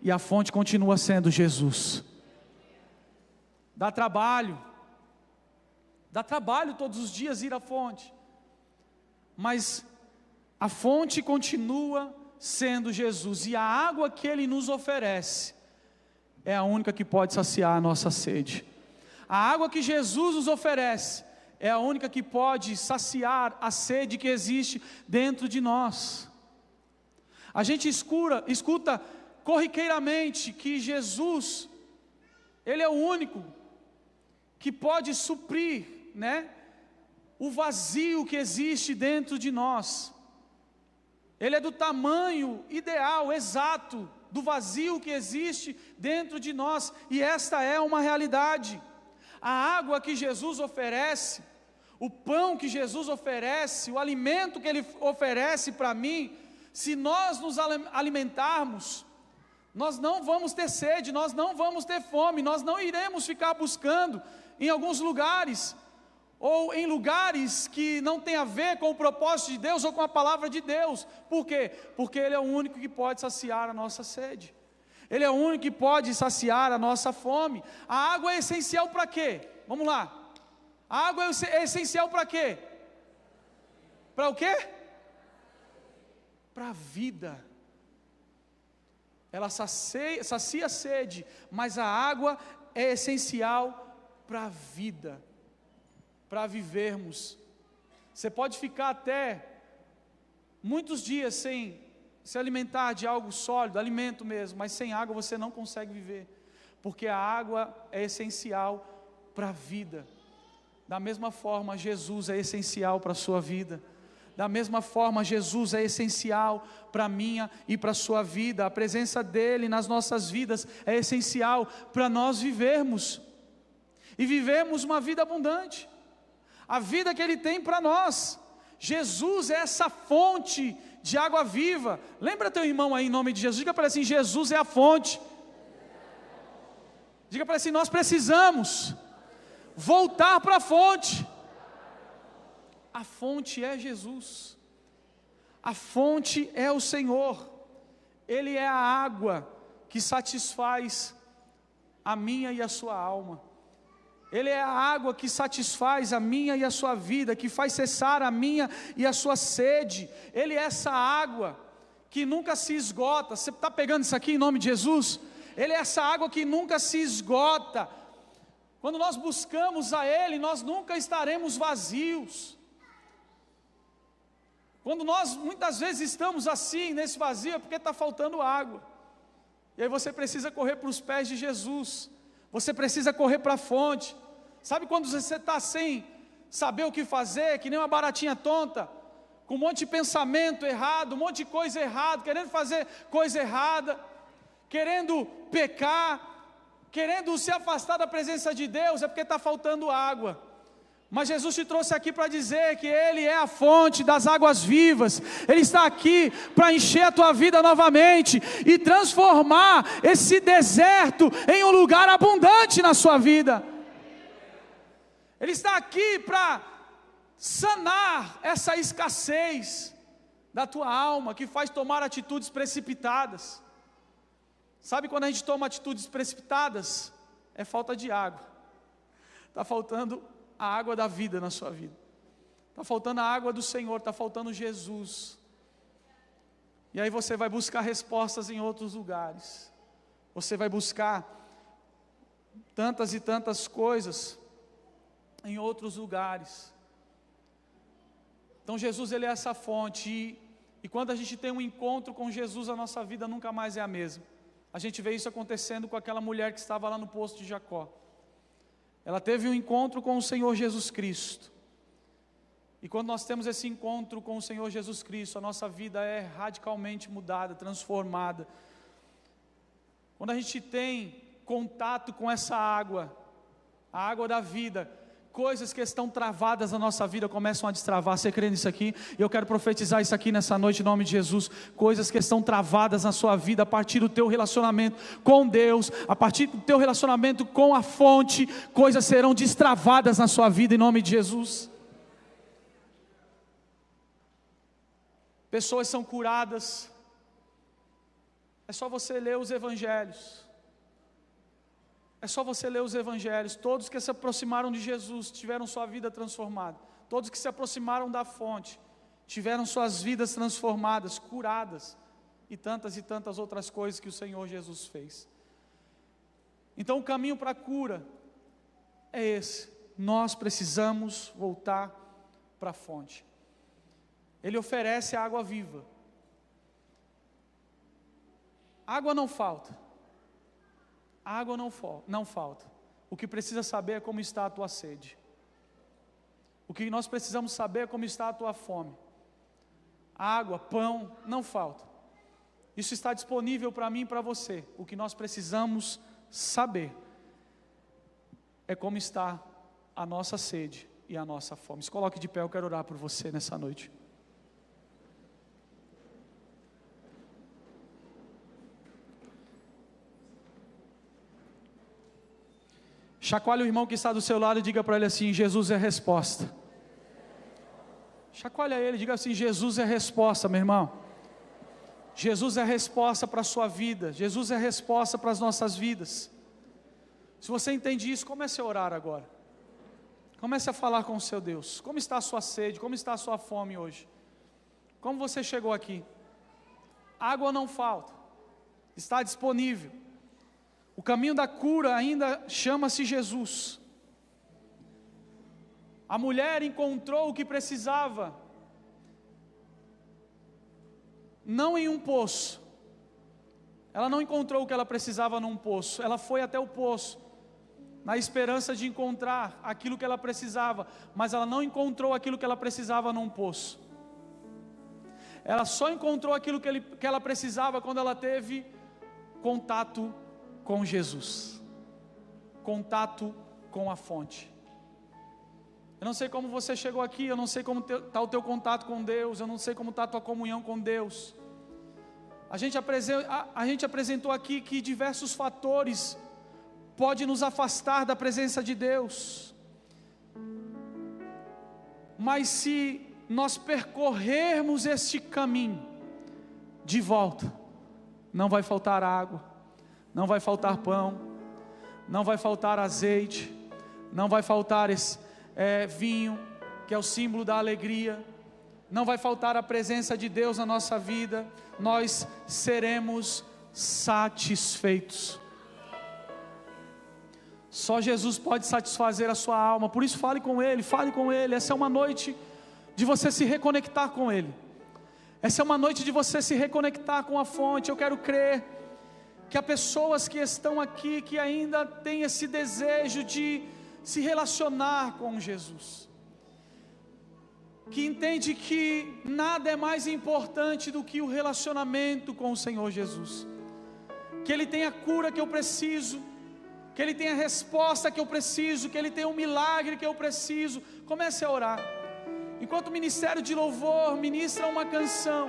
e a fonte continua sendo Jesus. Dá trabalho todos os dias ir à fonte, mas a fonte continua sendo Jesus, e a água que Ele nos oferece é a única que pode saciar a nossa sede. A água que Jesus nos oferece é a única que pode saciar a sede que existe dentro de nós. A gente escuta corriqueiramente que Jesus, Ele é o único que pode suprir, o vazio que existe dentro de nós. Ele é do tamanho ideal, exato, do vazio que existe dentro de nós, e esta é uma realidade. A água que Jesus oferece, o pão que Jesus oferece, o alimento que Ele oferece para mim, se nós nos alimentarmos, nós não vamos ter sede, nós não vamos ter fome, nós não iremos ficar buscando em alguns lugares, ou em lugares que não tem a ver com o propósito de Deus ou com a palavra de Deus. Por quê? Porque Ele é o único que pode saciar a nossa sede, Ele é o único que pode saciar a nossa fome. A água é essencial para quê? Vamos lá, a água é essencial para quê? Para o quê? Para a vida. Ela sacia a sede, mas a água é essencial para a vida, para vivermos. Você pode ficar até muitos dias sem se alimentar de algo sólido, alimento mesmo, mas sem água você não consegue viver, porque a água é essencial para a vida. Da mesma forma, Jesus é essencial para a sua vida. Da mesma forma, Jesus é essencial para a minha e para a sua vida. A presença dEle nas nossas vidas é essencial para nós vivermos, e vivermos uma vida abundante, a vida que Ele tem para nós. Jesus é essa fonte de água viva. Lembra teu irmão aí em nome de Jesus, diga para ele assim: Jesus é a fonte. Diga para ele assim: nós precisamos voltar para a fonte. A fonte é Jesus, a fonte é o Senhor, Ele é a água que satisfaz a minha e a sua alma, Ele é a água que satisfaz a minha e a sua vida, que faz cessar a minha e a sua sede. Ele é essa água que nunca se esgota. Você está pegando isso aqui em nome de Jesus? Ele é essa água que nunca se esgota. Quando nós buscamos a Ele, nós nunca estaremos vazios. Quando nós muitas vezes estamos assim, nesse vazio, é porque está faltando água. E aí você precisa correr para os pés de Jesus. Você precisa correr para a fonte. Sabe quando você está sem saber o que fazer, que nem uma baratinha tonta, com um monte de pensamento errado, um monte de coisa errada, querendo fazer coisa errada, querendo pecar, querendo se afastar da presença de Deus, é porque está faltando água. Mas Jesus te trouxe aqui para dizer que Ele é a fonte das águas vivas. Ele está aqui para encher a tua vida novamente e transformar esse deserto em um lugar abundante na sua vida. Ele está aqui para sanar essa escassez da tua alma, que faz tomar atitudes precipitadas. Sabe quando a gente toma atitudes precipitadas? É falta de água. Está faltando a água da vida na sua vida, está faltando a água do Senhor, está faltando Jesus, e aí você vai buscar respostas em outros lugares, você vai buscar tantas e tantas coisas em outros lugares. Então Jesus, Ele é essa fonte, e quando a gente tem um encontro com Jesus, a nossa vida nunca mais é a mesma. A gente vê isso acontecendo com aquela mulher que estava lá no poço de Jacó. Ela teve um encontro com o Senhor Jesus Cristo, e quando nós temos esse encontro com o Senhor Jesus Cristo, a nossa vida é radicalmente mudada, transformada. Quando a gente tem contato com essa água, a água da vida, coisas que estão travadas na nossa vida começam a destravar. Você crê nisso aqui? E eu quero profetizar isso aqui nessa noite em nome de Jesus. Coisas que estão travadas na sua vida a partir do teu relacionamento com Deus, a partir do teu relacionamento com a fonte, coisas serão destravadas na sua vida em nome de Jesus. Pessoas são curadas. É só você ler os evangelhos. É só você ler os evangelhos. Todos que se aproximaram de Jesus tiveram sua vida transformada. Todos que se aproximaram da fonte tiveram suas vidas transformadas, curadas, e tantas outras coisas que o Senhor Jesus fez. Então o caminho para a cura é esse. Nós precisamos voltar para a fonte. Ele oferece a água viva. Água não falta. A água não falta. O que precisa saber é como está a tua sede. O que nós precisamos saber é como está a tua fome. Água, pão, não falta. Isso está disponível para mim e para você. O que nós precisamos saber é como está a nossa sede e a nossa fome. Se coloque de pé, eu quero orar por você nessa noite. Chacoalhe o irmão que está do seu lado e diga para ele assim: Jesus é a resposta. Chacoalha ele, diga assim: Jesus é a resposta, meu irmão. Jesus é a resposta para a sua vida. Jesus é a resposta para as nossas vidas. Se você entende isso, comece a orar agora. Comece a falar com o seu Deus. Como está a sua sede? Como está a sua fome hoje? Como você chegou aqui? Água não falta, está disponível. O caminho da cura ainda chama-se Jesus. A mulher encontrou o que precisava, não em um poço. Ela não encontrou o que ela precisava num poço. Ela foi até o poço, na esperança de encontrar aquilo que ela precisava, mas ela não encontrou aquilo que ela precisava num poço. Ela só encontrou aquilo que ela precisava quando ela teve contato com Jesus, contato com a fonte. Eu não sei como você chegou aqui, eu não sei como está o teu contato com Deus, eu não sei como está a tua comunhão com Deus. A gente apresentou aqui que diversos fatores podem nos afastar da presença de Deus, mas se nós percorrermos este caminho de volta, não vai faltar água, não vai faltar pão, não vai faltar azeite, não vai faltar vinho, que é o símbolo da alegria, não vai faltar a presença de Deus na nossa vida. Nós seremos satisfeitos. Só Jesus pode satisfazer a sua alma. Por isso fale com Ele, fale com Ele. Essa é uma noite de você se reconectar com Ele. Essa é uma noite de você se reconectar com a fonte. Eu quero crer que há pessoas que estão aqui que ainda têm esse desejo de se relacionar com Jesus, que entende que nada é mais importante do que o relacionamento com o Senhor Jesus, que Ele tem a cura que eu preciso, que Ele tem a resposta que eu preciso, que Ele tem um milagre que eu preciso. Comece a orar. Enquanto o ministério de louvor ministra uma canção,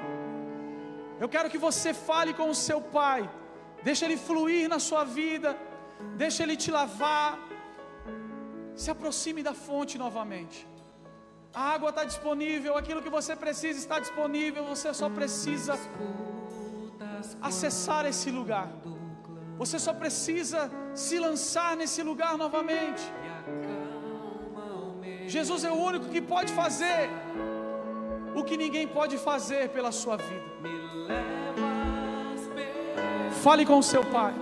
eu quero que você fale com o seu Pai. Deixa Ele fluir na sua vida, deixa Ele te lavar. Se aproxime da fonte novamente. A água está disponível, aquilo que você precisa está disponível. Você só precisa acessar esse lugar. Você só precisa se lançar nesse lugar novamente. Jesus é o único que pode fazer o que ninguém pode fazer pela sua vida. Fale com o seu Pai.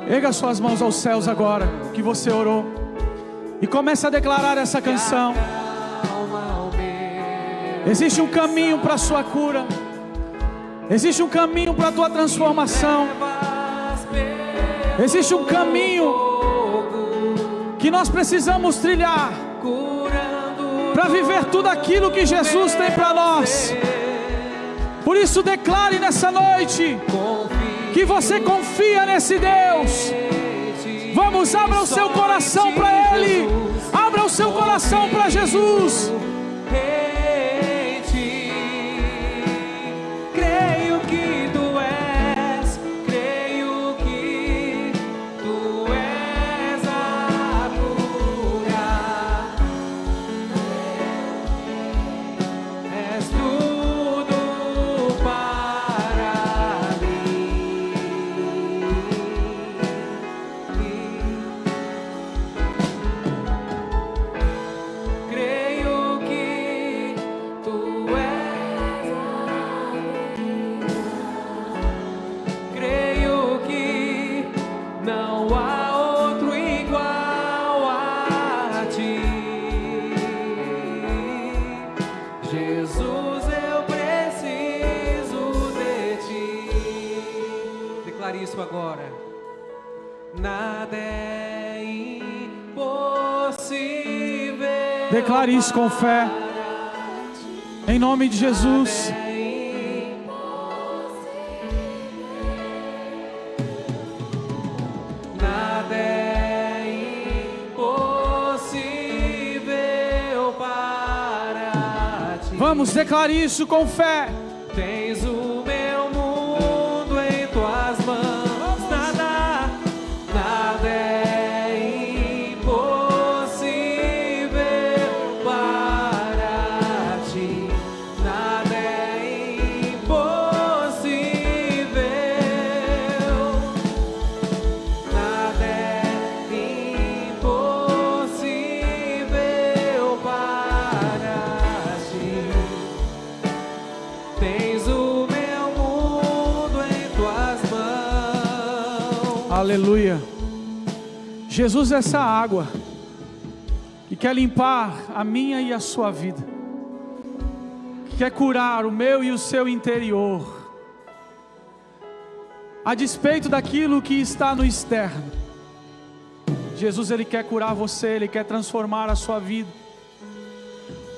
Erga suas mãos aos céus agora, que você orou, e comece a declarar essa canção. Existe um caminho para a sua cura, existe um caminho para a tua transformação, existe um caminho que nós precisamos trilhar. para viver tudo aquilo que Jesus tem para nós. Por isso declare nessa noite que você confia nesse Deus. Vamos, abra o seu coração para Ele. Abra o seu coração para Jesus. Creio que tu és, creio que tu és a cura. És tudo para mim. Creio que tu és a cura. Creio que não há outro igual a ti. Jesus, eu preciso de ti. Declare isso agora. Nada é impossível. Declare isso com fé. para ti. Em nome de Jesus. Nada é impossível. Nada é impossível para ti. Vamos, declare isso com fé. Tens o meu mundo em tuas mãos. Nada é impossível para ti. Nada é impossível. Nada é impossível para ti. Tens o meu mundo em tuas mãos. Aleluia. Jesus é essa água que quer limpar a minha e a sua vida, que quer curar o meu e o seu interior, a despeito daquilo que está no externo. Jesus, Ele quer curar você, Ele quer transformar a sua vida.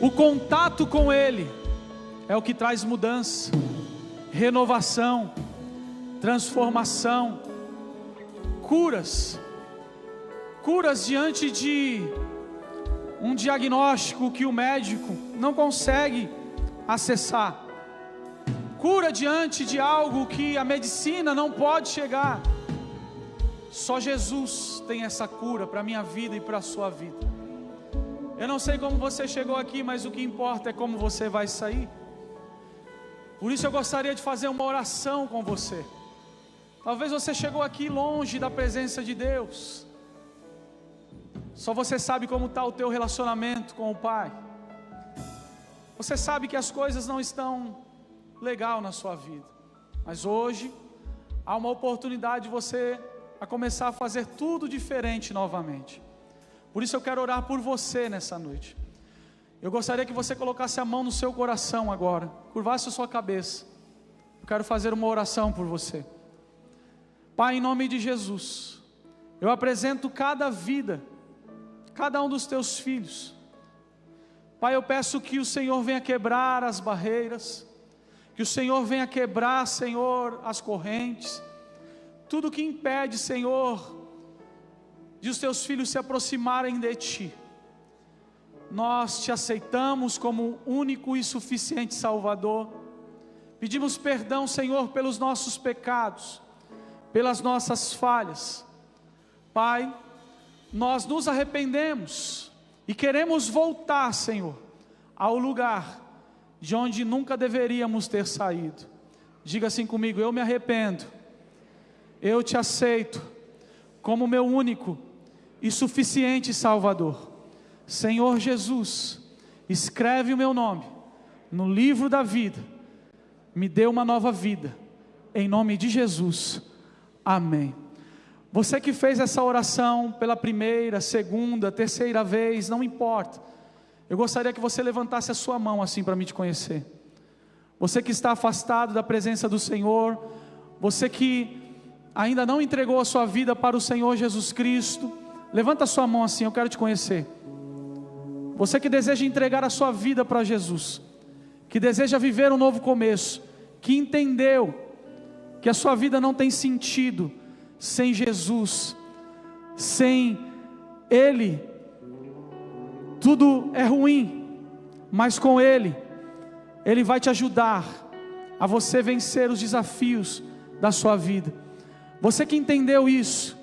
O contato com Ele é o que traz mudança, renovação, transformação, curas diante de um diagnóstico que o médico não consegue acessar, cura diante de algo que a medicina não pode chegar. Só Jesus tem essa cura para a minha vida e para a sua vida. Eu não sei como você chegou aqui, mas o que importa é como você vai sair. Por isso eu gostaria de fazer uma oração com você. Talvez você chegou aqui longe da presença de Deus. Só você sabe como está o teu relacionamento com o Pai. Você sabe que as coisas não estão legal na sua vida. Mas hoje há uma oportunidade de você a começar a fazer tudo diferente novamente. Por isso eu quero orar por você nessa noite. Eu gostaria que você colocasse a mão no seu coração agora, curvasse a sua cabeça. Eu quero fazer uma oração por você. Pai, em nome de Jesus, eu apresento cada vida, cada um dos teus filhos. Pai, eu peço que o Senhor venha quebrar as barreiras, que o Senhor venha quebrar, Senhor, as correntes, tudo que impede, Senhor, de os teus filhos se aproximarem de Ti. Nós Te aceitamos como único e suficiente Salvador. Pedimos perdão, Senhor, pelos nossos pecados, pelas nossas falhas. Pai, nós nos arrependemos e queremos voltar, Senhor, ao lugar de onde nunca deveríamos ter saído. Diga assim comigo: eu me arrependo, eu Te aceito como meu único e suficiente Salvador. Senhor Jesus, escreve o meu nome no livro da vida, me dê uma nova vida, em nome de Jesus, amém. Você que fez essa oração pela primeira, segunda, terceira vez, não importa, eu gostaria que você levantasse a sua mão assim para mim te conhecer. Você que está afastado da presença do Senhor, você que ainda não entregou a sua vida para o Senhor Jesus Cristo, levanta a sua mão assim, eu quero te conhecer. Você que deseja entregar a sua vida para Jesus, que deseja viver um novo começo, que entendeu que a sua vida não tem sentido sem Jesus, sem Ele, tudo é ruim, mas com Ele, Ele vai te ajudar a você vencer os desafios da sua vida. Você que entendeu isso,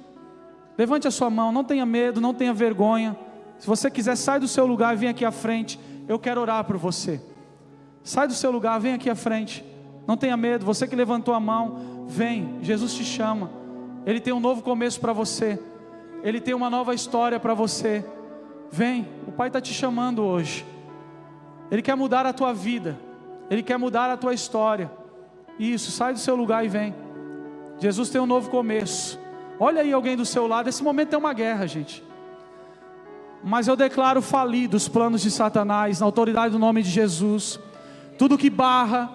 levante a sua mão, não tenha medo, não tenha vergonha. Se você quiser, sai do seu lugar e vem aqui à frente, eu quero orar por você. Sai do seu lugar, vem aqui à frente, não tenha medo. Você que levantou a mão, vem, Jesus te chama. Ele tem um novo começo para você, Ele tem uma nova história para você. Vem, o Pai está te chamando hoje. Ele quer mudar a tua vida, Ele quer mudar a tua história. Isso, sai do seu lugar e vem. Jesus tem um novo começo. Olha aí alguém do seu lado. Esse momento é uma guerra, gente, mas eu declaro falidos os planos de Satanás, na autoridade do nome de Jesus. Tudo que barra,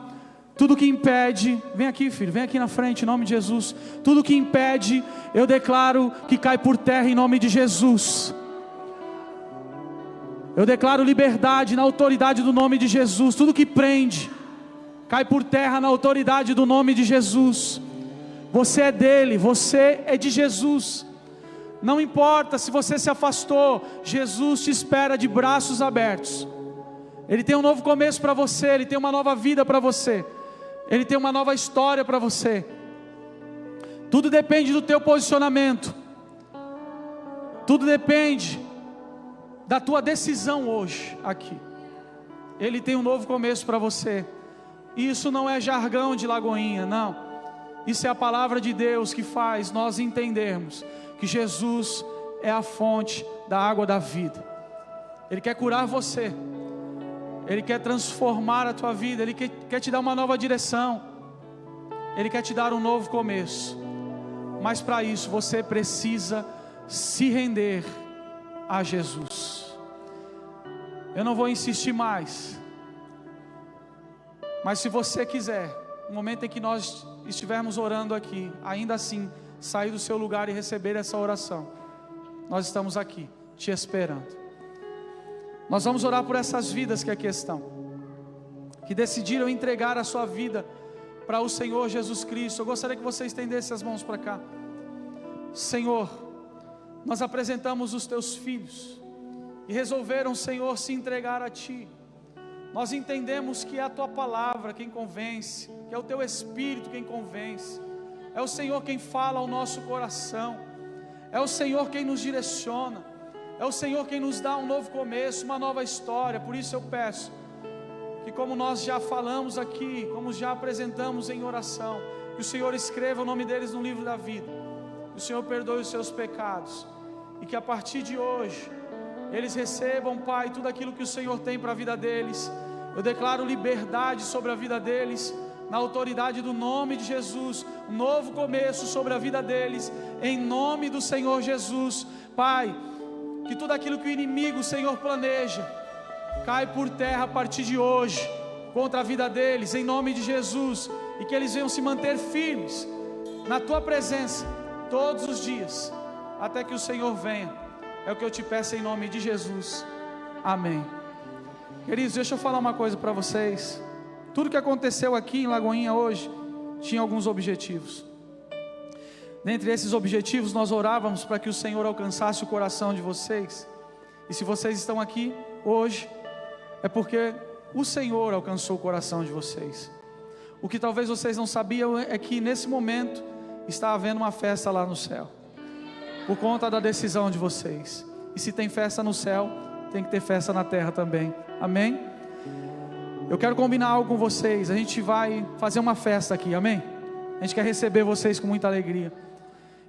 tudo que impede, vem aqui filho, vem aqui na frente em nome de Jesus. Tudo que impede, eu declaro que cai por terra em nome de Jesus. Eu declaro liberdade na autoridade do nome de Jesus. Tudo que prende, cai por terra na autoridade do nome de Jesus. Você é dele, você é de Jesus. Não importa se você se afastou, Jesus te espera de braços abertos. Ele tem um novo começo para você, Ele tem uma nova vida para você, Ele tem uma nova história para você. Tudo depende do teu posicionamento, tudo depende da tua decisão hoje aqui. Ele tem um novo começo para você. E isso não é jargão de Lagoinha, não. Isso é a palavra de Deus que faz nós entendermos que Jesus é a fonte da água da vida. Ele quer curar você, Ele quer transformar a tua vida, Ele quer te dar uma nova direção, Ele quer te dar um novo começo. Mas para isso você precisa se render a Jesus. Eu não vou insistir mais, mas se você quiser, no momento em que nós estivermos orando aqui, ainda assim sair do seu lugar e receber essa oração, nós estamos aqui te esperando. Nós vamos orar por essas vidas que aqui estão, que decidiram entregar a sua vida para o Senhor Jesus Cristo. Eu gostaria que você estendesse as mãos para cá. Senhor, nós apresentamos os teus filhos e resolveram, Senhor, se entregar a Ti. Nós entendemos que é a Tua palavra quem convence, que é o Teu Espírito quem convence, é o Senhor quem fala ao nosso coração, é o Senhor quem nos direciona, é o Senhor quem nos dá um novo começo, uma nova história. Por isso eu peço que, como nós já falamos aqui, como já apresentamos em oração, que o Senhor escreva o nome deles no livro da vida, que o Senhor perdoe os seus pecados, e que a partir de hoje eles recebam, Pai, tudo aquilo que o Senhor tem para a vida deles. Eu declaro liberdade sobre a vida deles, na autoridade do nome de Jesus, um novo começo sobre a vida deles, em nome do Senhor Jesus. Pai, que tudo aquilo que o inimigo, Senhor, planeja, cai por terra a partir de hoje, contra a vida deles, em nome de Jesus, e que eles venham se manter firmes, na Tua presença, todos os dias, até que o Senhor venha. É o que eu te peço em nome de Jesus, amém. Queridos, deixa eu falar uma coisa para vocês. Tudo que aconteceu aqui em Lagoinha hoje tinha alguns objetivos. Dentre esses objetivos, nós orávamos para que o Senhor alcançasse o coração de vocês. E se vocês estão aqui hoje, é porque o Senhor alcançou o coração de vocês. O que talvez vocês não sabiam é que nesse momento está havendo uma festa lá no céu, por conta da decisão de vocês. E se tem festa no céu, tem que ter festa na terra também, amém? Eu quero combinar algo com vocês. A gente vai fazer uma festa aqui, amém? A gente quer receber vocês com muita alegria.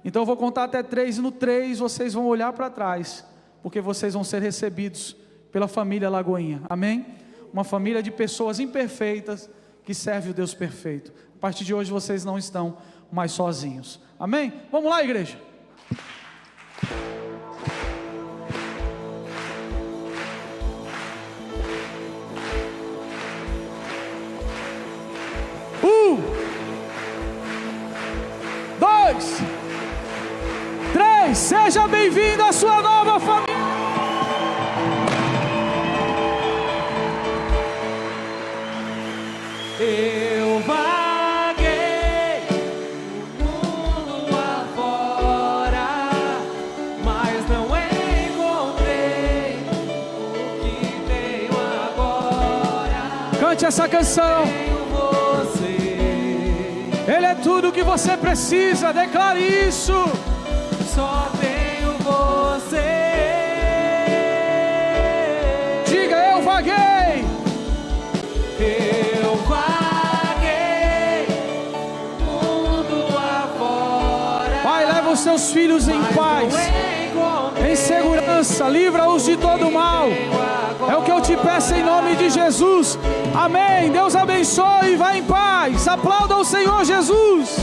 Então eu vou contar até 3, e no 3 vocês vão olhar para trás, porque vocês vão ser recebidos pela família Lagoinha, amém? Uma família de pessoas imperfeitas, que serve o Deus perfeito. A partir de hoje vocês não estão mais sozinhos, amém? Vamos lá, igreja. Seja bem-vindo à sua nova família. Cante essa canção. Ele é tudo o que você precisa. Declare isso. Só tenho você. Diga: eu vaguei. Eu vaguei mundo afora. Pai, leva os seus filhos em paz, em segurança, livra-os de todo mal. É o que eu te peço em nome de Jesus. Amém. Deus abençoe e vá em paz. Aplauda o Senhor Jesus.